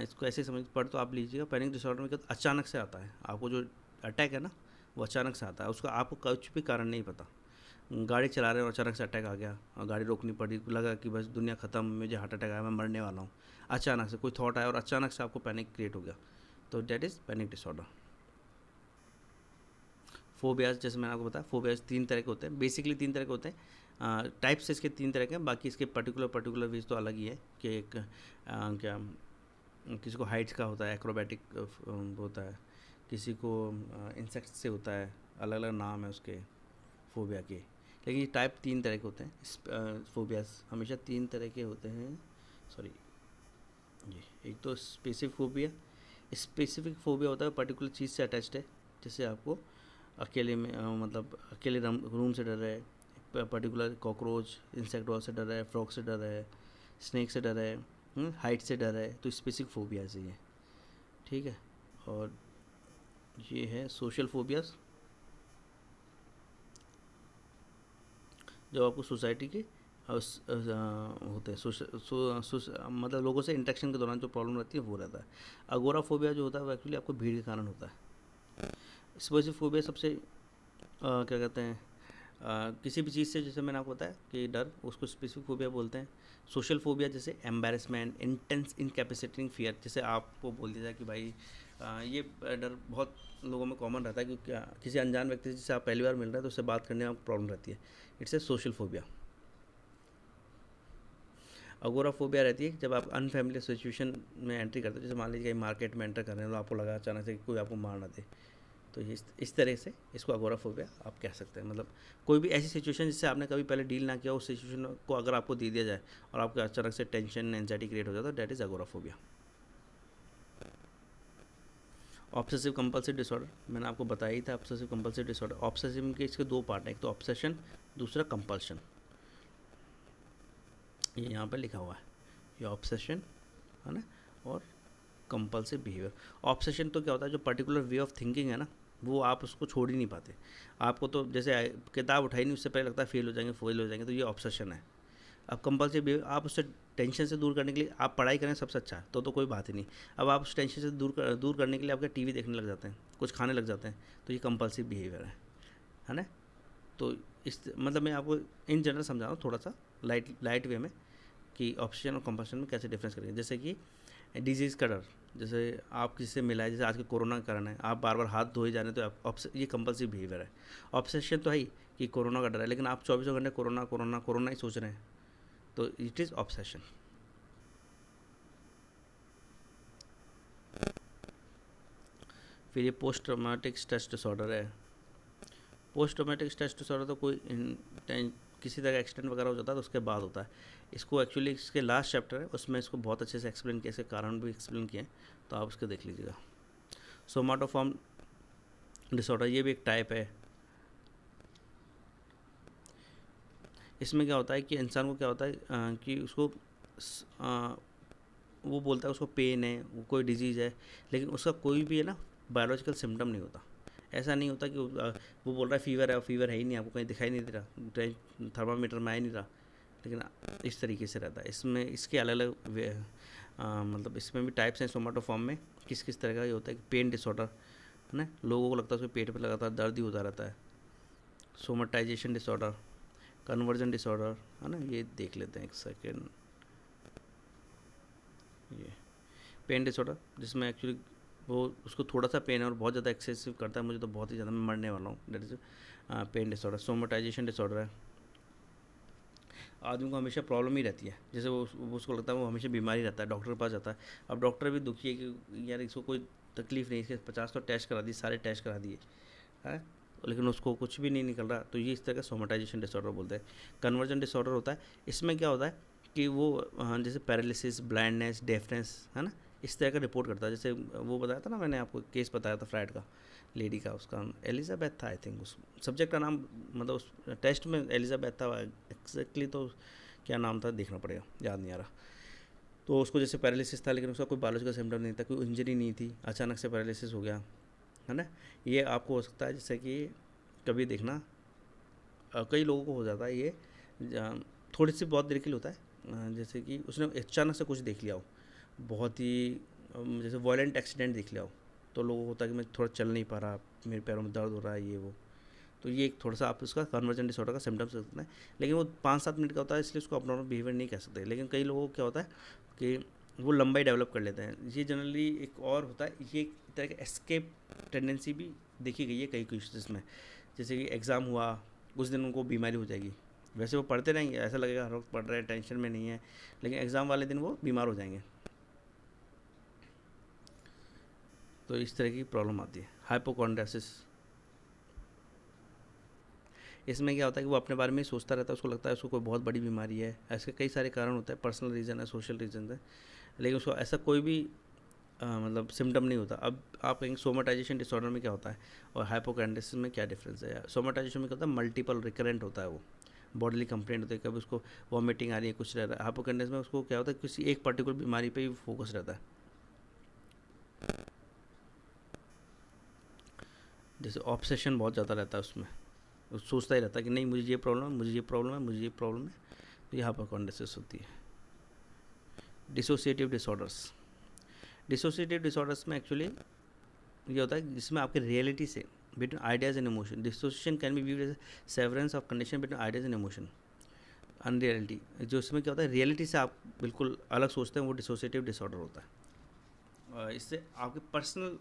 इसको ऐसे समझ पढ़ तो आप लीजिएगा। पैनिक डिसऑर्डर में क्या होता है, अचानक से आता है आपको जो अटैक है ना, वो अचानक से आता है, उसका आपको कुछ भी कारण नहीं पता। गाड़ी चला रहे हैं और अचानक से अटैक आ गया और गाड़ी रोकनी पड़ी, लगा कि बस दुनिया ख़त्म, मुझे हार्ट अटैक आया, मैं मरने वाला हूँ। अचानक से कोई थॉट आया और अचानक से आपको पैनिक क्रिएट हो गया, तो that is panic disorder. Phobias, जैसे मैंने आपको बताया, फोबियाज 3 तरह के होते हैं, बेसिकली 3 तरह के होते हैं। टाइप्स इसके 3 तरह के हैं, बाकी इसके पर्टिकुलर वीज तो अलग ही है कि एक क्या किसी को हाइट्स का होता है, एक्रोबैटिक होता है, किसी को इंसेक्ट से होता है, अलग अलग नाम है उसके फोबिया के। लेकिन ये टाइप 3 तरह के होते हैं। फोबियाज हमेशा 3 तरह के होते हैं, सॉरी जी। एक तो स्पेसिफिक फोबिया, स्पेसिफिक फोबिया होता है पर्टिकुलर चीज़ से अटैच्ड है, जैसे आपको अकेले में मतलब अकेले रूम से डर है, पर्टिकुलर कॉकरोच इंसेक्ट वॉल से डर है, फ्रॉग से डर है, स्नेक से डर है, हाइट से डर है, तो स्पेसिफिक फोबिया से है, ठीक है। और ये है सोशल फोबियाज, जब आपको सोसाइटी के होते हैं मतलब लोगों से इंटरेक्शन के दौरान जो प्रॉब्लम रहती है वो रहता है। अगोराफोबिया जो होता है वो एक्चुअली आपको भीड़ के कारण होता है। स्पेसिफिक फोबिया सबसे क्या कहते हैं, किसी भी चीज़ से, जैसे मैंने आपको बताया कि डर, उसको स्पेसिफिक फोबिया बोलते हैं। सोशल फोबिया जैसे एम्बैरेसमेंट, इंटेंस इनकैपेसिटेटिंग फियर, जैसे आपको बोल दिया जाए कि भाई ये डर बहुत लोगों में कॉमन रहता है, क्योंकि किसी अनजान व्यक्ति जिससे आप पहली बार मिल रहे हैं तो उससे बात करने में प्रॉब्लम रहती है, it's a social phobia. Agoraphobia रहती है जब आप अनफैमिलियर सिचुएशन में एंट्री करते हो, जैसे मान लीजिए कहीं मार्केट में एंटर कर रहे हैं तो आपको लगा अचानक से कि कोई आपको मार ना दे, तो इस तरह से इसको अगोराफोबिया आप कह सकते हैं। मतलब कोई भी ऐसी सिचुएशन जिससे आपने कभी पहले डील ना किया, उस सिचुएशन को अगर आपको दे दिया जाए और आपको अचानक से टेंशन एंजाइटी क्रिएट हो जाता है, that is agoraphobia. Obsessive compulsive disorder, मैंने आपको बताया ही था। ऑब्सेसिव कंपल्सिव डिसऑर्डर, ऑब्सेसिव के इसके 2 पार्ट हैं, एक तो ऑब्सेशन, दूसरा कंपल्शन। ये यहाँ पर लिखा हुआ है, ये ऑब्सेशन है ना, और कंपल्सिव बिहेवियर। ऑब्सेशन तो क्या होता है, जो पर्टिकुलर वे ऑफ थिंकिंग है ना, वो आप उसको छोड़ ही नहीं पाते। आपको तो जैसे किताब उठाई नहीं, उससे पहले लगता है फेल हो जाएंगे, तो ये ऑब्सेशन है। अब कंपल्सिव बिहेवियर, आप उससे टेंशन से दूर करने के लिए आप पढ़ाई करें सबसे अच्छा है, तो कोई बात ही नहीं। अब आप उस टेंशन से दूर करने के लिए आपके टीवी देखने लग जाते हैं, कुछ खाने लग जाते हैं, तो ये कंपल्सिव बिहेवियर है ना। तो इस मतलब मैं आपको इन जनरल समझा रहा हूँ थोड़ा सा लाइट वे में, कि ऑब्सेशन और कंपल्शन में कैसे डिफरेंस करेंगे। जैसे कि डिजीज़ का डर, जैसे आप किसी से मिला है, जैसे आज के कोरोना का कारण है, आप बार बार हाथ धोए जा रहे हैं, तो ये कंपल्सिव बिहेवियर है। ऑब्सेशन तो है ही कि कोरोना का डर है, लेकिन आप 24 घंटे कोरोना कोरोना कोरोना ही सोच रहे हैं, तो इट इज़ ऑब्सेशन। फिर ये पोस्ट ट्रॉमेटिक स्ट्रेस डिसऑर्डर है। पोस्ट ट्रॉमेटिक स्ट्रेस डिसऑर्डर तो कोई किसी तरह का एक्सीडेंट वगैरह हो जाता है तो उसके बाद होता है। इसको एक्चुअली इसके लास्ट चैप्टर है, उसमें इसको बहुत अच्छे से एक्सप्लेन किया, इसके कारण भी एक्सप्लेन किए हैं, तो आप उसको देख लीजिएगा। सोमाटोफॉर्म डिसऑर्डर, ये भी एक टाइप है। इसमें क्या होता है कि इंसान को क्या होता है कि उसको वो बोलता है उसको पेन है, वो कोई डिजीज़ है, लेकिन उसका कोई भी है ना बायोलॉजिकल सिम्टम नहीं होता। ऐसा नहीं होता कि वो बोल रहा है फीवर है ही नहीं, आपको कहीं दिखाई नहीं दे रहा, थर्मामीटर में आ ही नहीं रहा, लेकिन इस तरीके से रहता है। इसमें इसके अलग अलग मतलब इसमें भी टाइप्स हैं सोमाटोफॉर्म में, किस किस तरह का ये होता है। पेन डिसऑर्डर है ना, लोगों को लगता है उसके पेट पे लगातार दर्द ही होता रहता है। सोमेटाइजेशन डिसऑर्डर, कन्वर्जन डिसऑर्डर है ना, ये देख लेते हैं एक सेकेंड। ये पेन डिसऑर्डर, जिसमें एक्चुअली वो उसको थोड़ा सा पेन है और बहुत ज़्यादा एक्सेसिव करता है, मुझे तो बहुत ही ज़्यादा, मैं मरने वाला हूँ, that is pain disorder. Somatisation disorder है, आदमी को हमेशा प्रॉब्लम ही रहती है, जैसे वो उसको लगता है वो हमेशा बीमारी रहता है, डॉक्टर के पास जाता है। अब डॉक्टर भी दुखी है कि यार इसको कोई तकलीफ़ नहीं, इसके 50 तो टेस्ट करा दिए, सारे टेस्ट करा दिए है, लेकिन उसको कुछ भी नहीं निकल रहा, तो ये इस तरह का सोमेटाइजेशन डिसऑर्डर बोलते हैं। कन्वर्जन डिसऑर्डर होता है, इसमें क्या होता है कि वो जैसे पैरालिसिस, ब्लाइंडनेस, डेफनेस है ना, इस तरह का रिपोर्ट करता है। जैसे वो बताया था ना, मैंने आपको केस बताया था फ्राइड का, लेडी का, उसका एलिजाबेथ था आई थिंक, उस सब्जेक्ट का नाम, मतलब उस टेस्ट में एलिजाबेथ था एग्जैक्टली, तो क्या नाम था देखना पड़ेगा, याद नहीं आ रहा। तो उसको जैसे पैरालिसिस था, लेकिन उसका कोई बायोलॉजिकल सिम्टम नहीं था, कोई इंजरी नहीं थी, अचानक से पैरालिसिस हो गया है ना। ये आपको हो सकता है, जैसे कि कभी देखना कई लोगों को हो जाता है ये, थोड़ी सी बहुत देर के लिए होता है, जैसे कि उसने अचानक से कुछ देख लिया हो, बहुत ही जैसे वॉयलेंट एक्सीडेंट देख लिया हो, तो लोगों को होता है कि मैं थोड़ा चल नहीं पा रहा, मेरे पैरों में दर्द हो रहा है, ये वो। तो ये एक थोड़ा सा आप उसका कन्वर्जन डिसऑर्डर का सिम्टम्स सकते हैं, लेकिन वो 5-7 मिनट का होता है, इसलिए उसको अपनॉर्मल बिहेवियर नहीं कह सकते। लेकिन कई लोगों को क्या होता है कि वो लंबाई डेवलप कर लेते हैं। ये जनरली एक और होता है, ये एक तरह का एस्केप टेंडेंसी भी देखी गई है कई केसेस में। जैसे कि एग्ज़ाम हुआ, उस दिन उनको बीमारी हो जाएगी, वैसे वो पढ़ते रहेंगे, ऐसा लगेगा हर वक्त पढ़ रहे हैं, टेंशन में नहीं है, लेकिन एग्ज़ाम वाले दिन वो बीमार हो जाएंगे। तो इस तरह की प्रॉब्लम आती है। हाइपोकॉन्ड्रियासिस, इसमें क्या होता है कि वो अपने बारे में ही सोचता रहता है, उसको लगता है उसको कोई बहुत बड़ी बीमारी है। ऐसे कई सारे कारण होते हैं, पर्सनल रीज़न है, सोशल रीज़न है, लेकिन उसको ऐसा कोई भी मतलब सिम्टम नहीं होता। अब आप कहेंगे सोमेटाइजेशन डिसऑर्डर में क्या होता है और हाइपोकॉन्ड्रियासिस में क्या डिफरेंस है। सोमेटाइजेशन में क्या होता है, मल्टीपल रिकरेंट होता है, वो बॉडीली कंप्लेंट होती है, कभी उसको वॉमिटिंग आ रही है, कुछ रह रहा है। हाइपोकॉन्ड्रियासिस में उसको क्या होता है, किसी एक पर्टिकुलर बीमारी पे ही फोकस रहता है। जैसे ऑब्सेशन बहुत ज़्यादा रहता है उसमें, वो सोचता ही रहता है कि नहीं मुझे ये प्रॉब्लम है, मुझे ये प्रॉब्लम है, मुझे ये प्रॉब्लम है। तो ये हाइपोकॉन्ड्रियासिस होती है। डिसोसिएटिव डिसऑर्डर्स, डिसोसिएटिव डिसऑर्डर्स में एक्चुअली ये होता है जिसमें आपके रियलिटी से between ideas and emotion, dissociation can be viewed as severance of condition between ideas and emotion, unreality. जो इसमें क्या होता है, रियलिटी से आप बिल्कुल अलग सोचते हैं, वो डिसोसिएटिव डिसऑर्डर होता है। और इससे आपके पर्सनल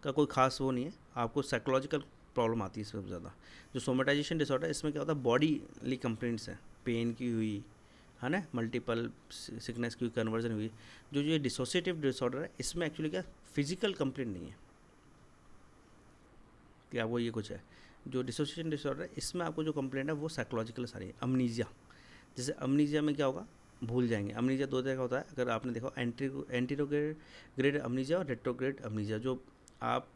का कोई खास वो नहीं है, आपको साइकोलॉजिकल प्रॉब्लम आती है सबसे ज़्यादा। जो सोमेटाइजेशन डिसऑर्डर है, इसमें क्या होता है, बॉडीली कंप्लेंट्स हैं, पेन की हुई है ना, मल्टीपल सिकनेस की कन्वर्जन हुई। जो ये डिसोसिएटिव डिसऑर्डर है, इसमें एक्चुअली क्या फिजिकल कंप्लेंट नहीं है कि आपको ये कुछ है। जो डिसोसिएशन डिसऑर्डर है, इसमें आपको जो कंप्लेंट है वो साइकोलॉजिकल सारी है। अमनीजिया, जैसे अमनीजिया में क्या होगा, भूल जाएंगे। अमनीजिया दो तरह का होता है, अगर आपने देखा एंटीरोग्रेड अमनीजिया और रेट्रोग्रेड अमनीजिया। जो आप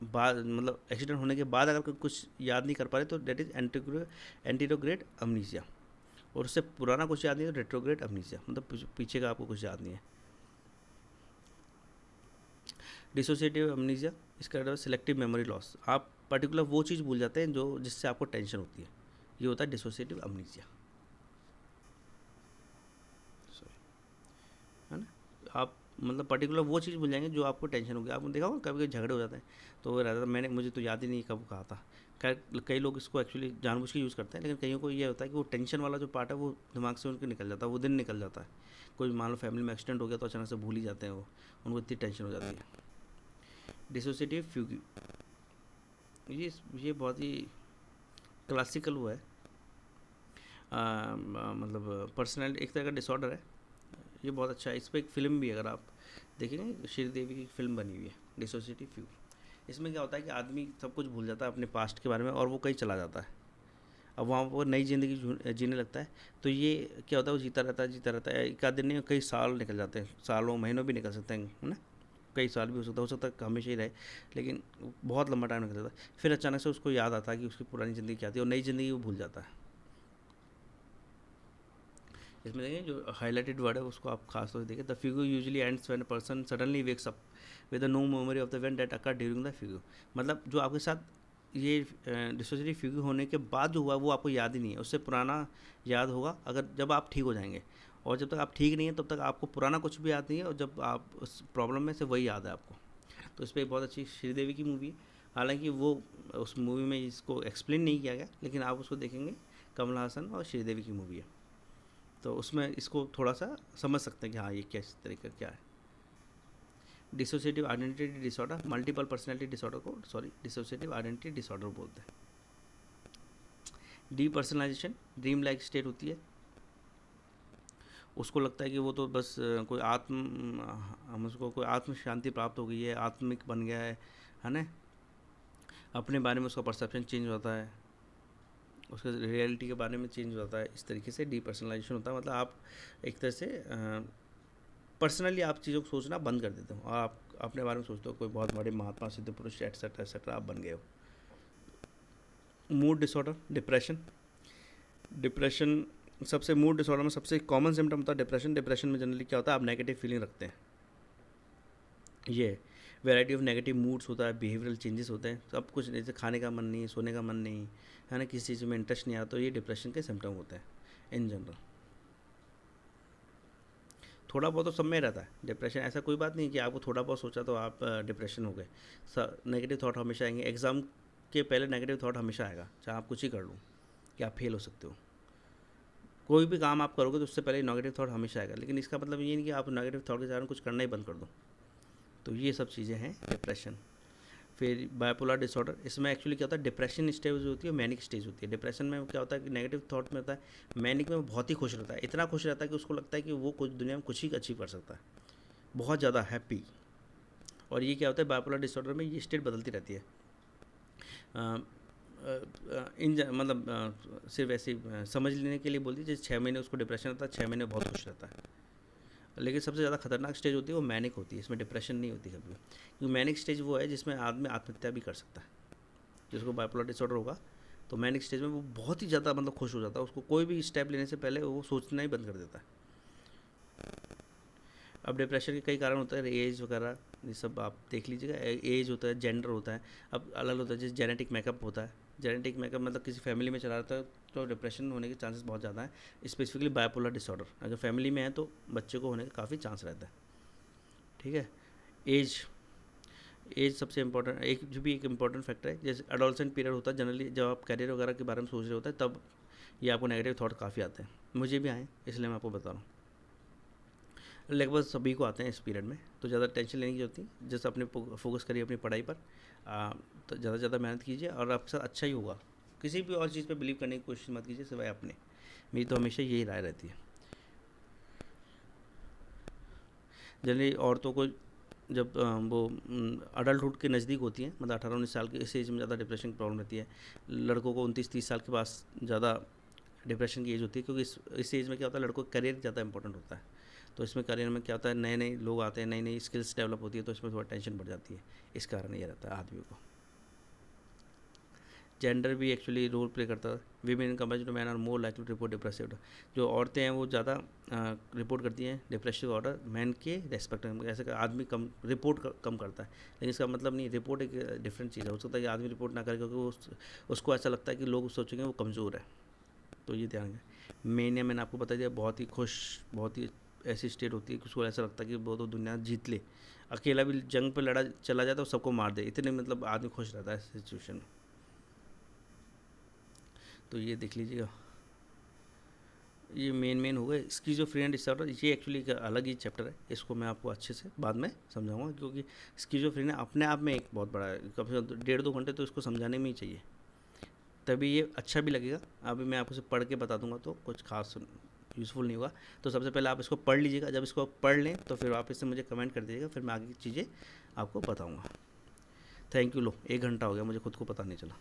बाद मतलब एक्सीडेंट होने के बाद अगर कुछ याद नहीं कर पा रहे तो डेट इज़ एंटीरोग्रेड अमनीजिया, और उससे पुराना कुछ याद नहीं है तो रेट्रोग्रेड अमनीजिया, मतलब पीछे का आपको कुछ याद नहीं है। डिसोसिएटिव अमनीजिया, इसका मतलब सिलेक्टिव मेमोरी लॉस, आप पर्टिकुलर वो चीज़ भूल जाते हैं जो जिससे आपको टेंशन होती है, ये होता है डिसोसिएटिव अमनीजिया, है ना। आप मतलब पर्टिकुलर वो चीज़ भूल जाएंगे जो आपको टेंशन होगी। आपने देखा होगा कभी कभी झगड़े हो जाते हैं तो वो रहता है मैंने मुझे तो याद ही नहीं कब कहा था। कई लोग इसको एक्चुअली जानबूझ के यूज़ करते हैं, लेकिन कईयों को ये होता है कि वो टेंशन वाला जो पार्ट है वो दिमाग से उनके निकल जाता है, वो दिन निकल जाता है। कोई मान लो फैमिली में एक्सीडेंट हो गया तो अचानक से भूल ही जाते हैं वो, उनको इतनी टेंशन हो जाती है। डिसोसिएटिव फ्यूगी, ये बहुत ही क्लासिकल हुआ है, मतलब पर्सनैलिटी एक तरह का डिसऑर्डर है। ये बहुत अच्छा है, इस पर एक फ़िल्म भी अगर आप देखेंगे, श्रीदेवी की फिल्म बनी हुई है डिसोसिएटिव फ्यूगी। इसमें क्या होता है कि आदमी सब कुछ भूल जाता है अपने पास्ट के बारे में और वो कहीं चला जाता है, अब वहाँ पर नई ज़िंदगी जीने लगता है। तो ये क्या होता है, वो जीता रहता है, एक आध दिन नहीं कई साल निकल जाते हैं, सालों महीनों भी निकल सकते हैं, है ना। कई साल भी हो सकता है हमेशा ही रहे, लेकिन बहुत लंबा टाइम निकल जाता है। फिर अचानक से उसको याद आता है कि उसकी पुरानी ज़िंदगी क्या थी और नई ज़िंदगी वो भूल जाता है। इसमें देखें जो हाईलाइटेड वर्ड है उसको आप खास तौर से देखें, the fugue usually ends when a person suddenly wakes up with no memory of the event that occur during the fugue. मतलब जो आपके साथ ये डिसोसिएटिव फ्यूगो होने के बाद जो हुआ वो आपको याद ही नहीं है, उससे पुराना याद होगा अगर जब आप ठीक हो जाएंगे, और जब तक आप ठीक नहीं है तब तक आपको पुराना कुछ भी याद नहीं है, और जब आप उस प्रॉब्लम में से वही याद है आपको। तो इस पर बहुत अच्छी श्रीदेवी की मूवी है, हालांकि वो उस मूवी में इसको एक्सप्लेन नहीं किया गया, लेकिन आप उसको देखेंगे, कमल हासन और श्रीदेवी की मूवी है, तो उसमें इसको थोड़ा सा समझ सकते हैं कि हाँ ये किस तरीके का क्या है। Dissociative identity disorder, multiple personality disorder को डिसोसिएटिव आइडेंटिटी डिसऑर्डर बोलते हैं। डीपर्सनलाइजेशन, ड्रीम लाइक स्टेट होती है, उसको लगता है कि वो तो बस कोई हम उसको कोई आत्म शांति प्राप्त हो गई है, आत्मिक बन गया है ना। अपने बारे में उसका परसेप्शन चेंज होता है, उसके रियलिटी के बारे में चेंज होता है। इस तरीके से डीपर्सनलाइजेशन होता है, मतलब आप एक तरह से पर्सनली आप चीज़ों को सोचना बंद कर देते हो और आप अपने बारे में सोचते हो कोई बहुत बड़े महात्मा सिद्ध पुरुष एटसेट्रा एटसेट्रा आप बन गए हो। मूड डिसऑर्डर, डिप्रेशन सबसे मूड डिसऑर्डर में सबसे कॉमन सिम्टम होता है डिप्रेशन। डिप्रेशन में जनरली क्या होता है, आप नेगेटिव फीलिंग रखते हैं, ये वैरायटी ऑफ नेगेटिव मूड्स होता है, बिहेवियरल चेंजेस होते हैं, सब कुछ, जैसे खाने का मन नहीं, सोने का मन नहीं, है ना, किसी चीज़ में इंटरेस्ट नहीं आता, तो ये डिप्रेशन के सिम्टम होते हैं इन जनरल। थोड़ा बहुत तो सब में रहता है डिप्रेशन, ऐसा कोई बात नहीं कि आपको थोड़ा बहुत सोचा तो आप डिप्रेशन हो गए। नेगेटिव थॉट हमेशा आएंगे, एग्ज़ाम के पहले नेगेटिव थॉट हमेशा आएगा, चाहे आप कुछ ही कर लो कि आप फेल हो सकते हो। कोई भी काम आप करोगे तो उससे पहले नेगेटिव थॉट हमेशा आएगा, लेकिन इसका मतलब ये नहीं कि आप नेगेटिव थॉट के कारण कुछ करना ही बंद कर दो। तो ये सब चीज़ें हैं डिप्रेशन। फिर बाइपोलर डिसऑर्डर, इसमें एक्चुअली क्या होता है, डिप्रेशन स्टेज होती है, मैनिक स्टेज होती है। डिप्रेशन में क्या होता है कि नेगेटिव थॉट में होता है, मैनिक में बहुत ही खुश रहता है, इतना खुश रहता है कि उसको लगता है कि वो कुछ दुनिया में कुछ ही अचीव कर सकता है, बहुत ज़्यादा हैप्पी। और ये क्या होता है, बाइपोलर डिसऑर्डर में ये स्टेट बदलती रहती है। मतलब सिर्फ ऐसे समझ लेने के लिए बोलती है, जैसे 6 महीने उसको डिप्रेशन रहता है, 6 महीने बहुत खुश रहता है। लेकिन सबसे ज़्यादा खतरनाक स्टेज होती है वो मैनिक होती है, इसमें डिप्रेशन नहीं होती कभी। क्योंकि मैनिक स्टेज वो है जिसमें आदमी आत्महत्या भी कर सकता है। जिसको बाइपोलर डिसऑर्डर होगा तो मैनिक स्टेज में वो बहुत ही ज़्यादा मतलब खुश हो जाता है, उसको कोई भी स्टेप लेने से पहले वो सोचना ही बंद कर देता है। अब डिप्रेशन के कई कारण होते हैं, एज वगैरह ये सब आप देख लीजिएगा। एज होता है, जेंडर होता है, अब अलग होता है। जैसे जेनेटिक मेकअप होता है, जेनेटिक मेकअप मतलब किसी फैमिली में चला रहता है तो डिप्रेशन होने के चांसेस बहुत ज़्यादा है। स्पेसिफिकली बाइपोलर डिसऑर्डर अगर फैमिली में है तो बच्चे को होने का काफ़ी चांस रहता है। ठीक है। एज, एज सबसे इम्पोर्टेंट, एक जो भी एक इम्पॉर्टेंट फैक्टर है। जैसे एडोलसेंट पीरियड होता है जनरली, जब आप करियर वगैरह के बारे में सोच रहे होते हैं तब ये आपको नेगेटिव थॉट काफ़ी आते हैं। मुझे भी आए, इसलिए मैं आपको बता रहा हूँ। लगभग सभी को आते हैं इस पीरियड में, तो ज़्यादा टेंशन लेने की जरूरत नहीं। जैसे अपने फोकस करिए अपनी पढ़ाई पर, तो ज़्यादा से ज़्यादा मेहनत कीजिए और आपके साथ अच्छा ही होगा। किसी भी और चीज़ पे बिलीव करने की कोशिश मत कीजिए सिवाय अपने। मेरी तो हमेशा यही राय रहती है। जनरली औरतों को जब वो अडल्टहुड के नज़दीक होती हैं, मतलब 18-19 साल के, इस एज में ज़्यादा डिप्रेशन की प्रॉब्लम रहती है। लड़कों को 29-30 साल के पास ज़्यादा डिप्रेशन की एज होती है, क्योंकि इस एज में क्या होता है, लड़कों का करियर ज़्यादा इंपॉर्टेंट होता है। तो इसमें करियर में क्या होता है, नए नए लोग आते हैं, नई नई स्किल्स डेवलप होती है, तो इसमें थोड़ा टेंशन बढ़ जाती है। इस कारण ये रहता है आदमी को। जेंडर भी एक्चुअली रोल प्ले करता है। Women in comparison to man are more likely to report depressive. जो औरतें हैं वो ज़्यादा रिपोर्ट करती हैं डिप्रेसिव ऑर्डर मैन के रेस्पेक्ट में। ऐसे का आदमी कम रिपोर्ट कम करता है, लेकिन इसका मतलब नहीं, रिपोर्ट एक डिफरेंट चीज़ है। हो सकता है कि आदमी रिपोर्ट ना करे क्योंकि उसको ऐसा लगता है कि लोग सोचेंगे वो कमज़ोर है। तो ये ध्यान रखें। मेन या मैंने आपको बता दिया, बहुत ही खुश, बहुत ही ऐसी स्टेट होती है कि उसको ऐसा लगता है कि वो तो दुनिया जीत ले, अकेला भी जंग पे लड़ा चला जाए तो सबको मार दे, इतने मतलब आदमी खुश रहता है सिचुएशन में। तो ये देख लीजिएगा, ये मेन हो गए स्किज़ोफ्रेनिया डिसऑर्डर। ये एक्चुअली एक अलग ही चैप्टर है, इसको मैं आपको अच्छे से बाद में समझाऊंगा, क्योंकि स्किज़ोफ्रेनिया अपने आप में एक बहुत बड़ा है। कम से कम 1.5-2 घंटे तो इसको समझाने में ही चाहिए, तभी ये अच्छा भी लगेगा। अभी मैं आपको पढ़ के बता दूंगा तो कुछ खास यूज़फुल नहीं होगा। तो सबसे पहले आप इसको पढ़ लीजिएगा, जब इसको पढ़ लें तो फिर आप इससे मुझे कमेंट कर दीजिएगा, फिर मैं आगे की चीज़ें आपको बताऊँगा। Thank you. लो 1 घंटा हो गया, मुझे खुद को पता नहीं चला।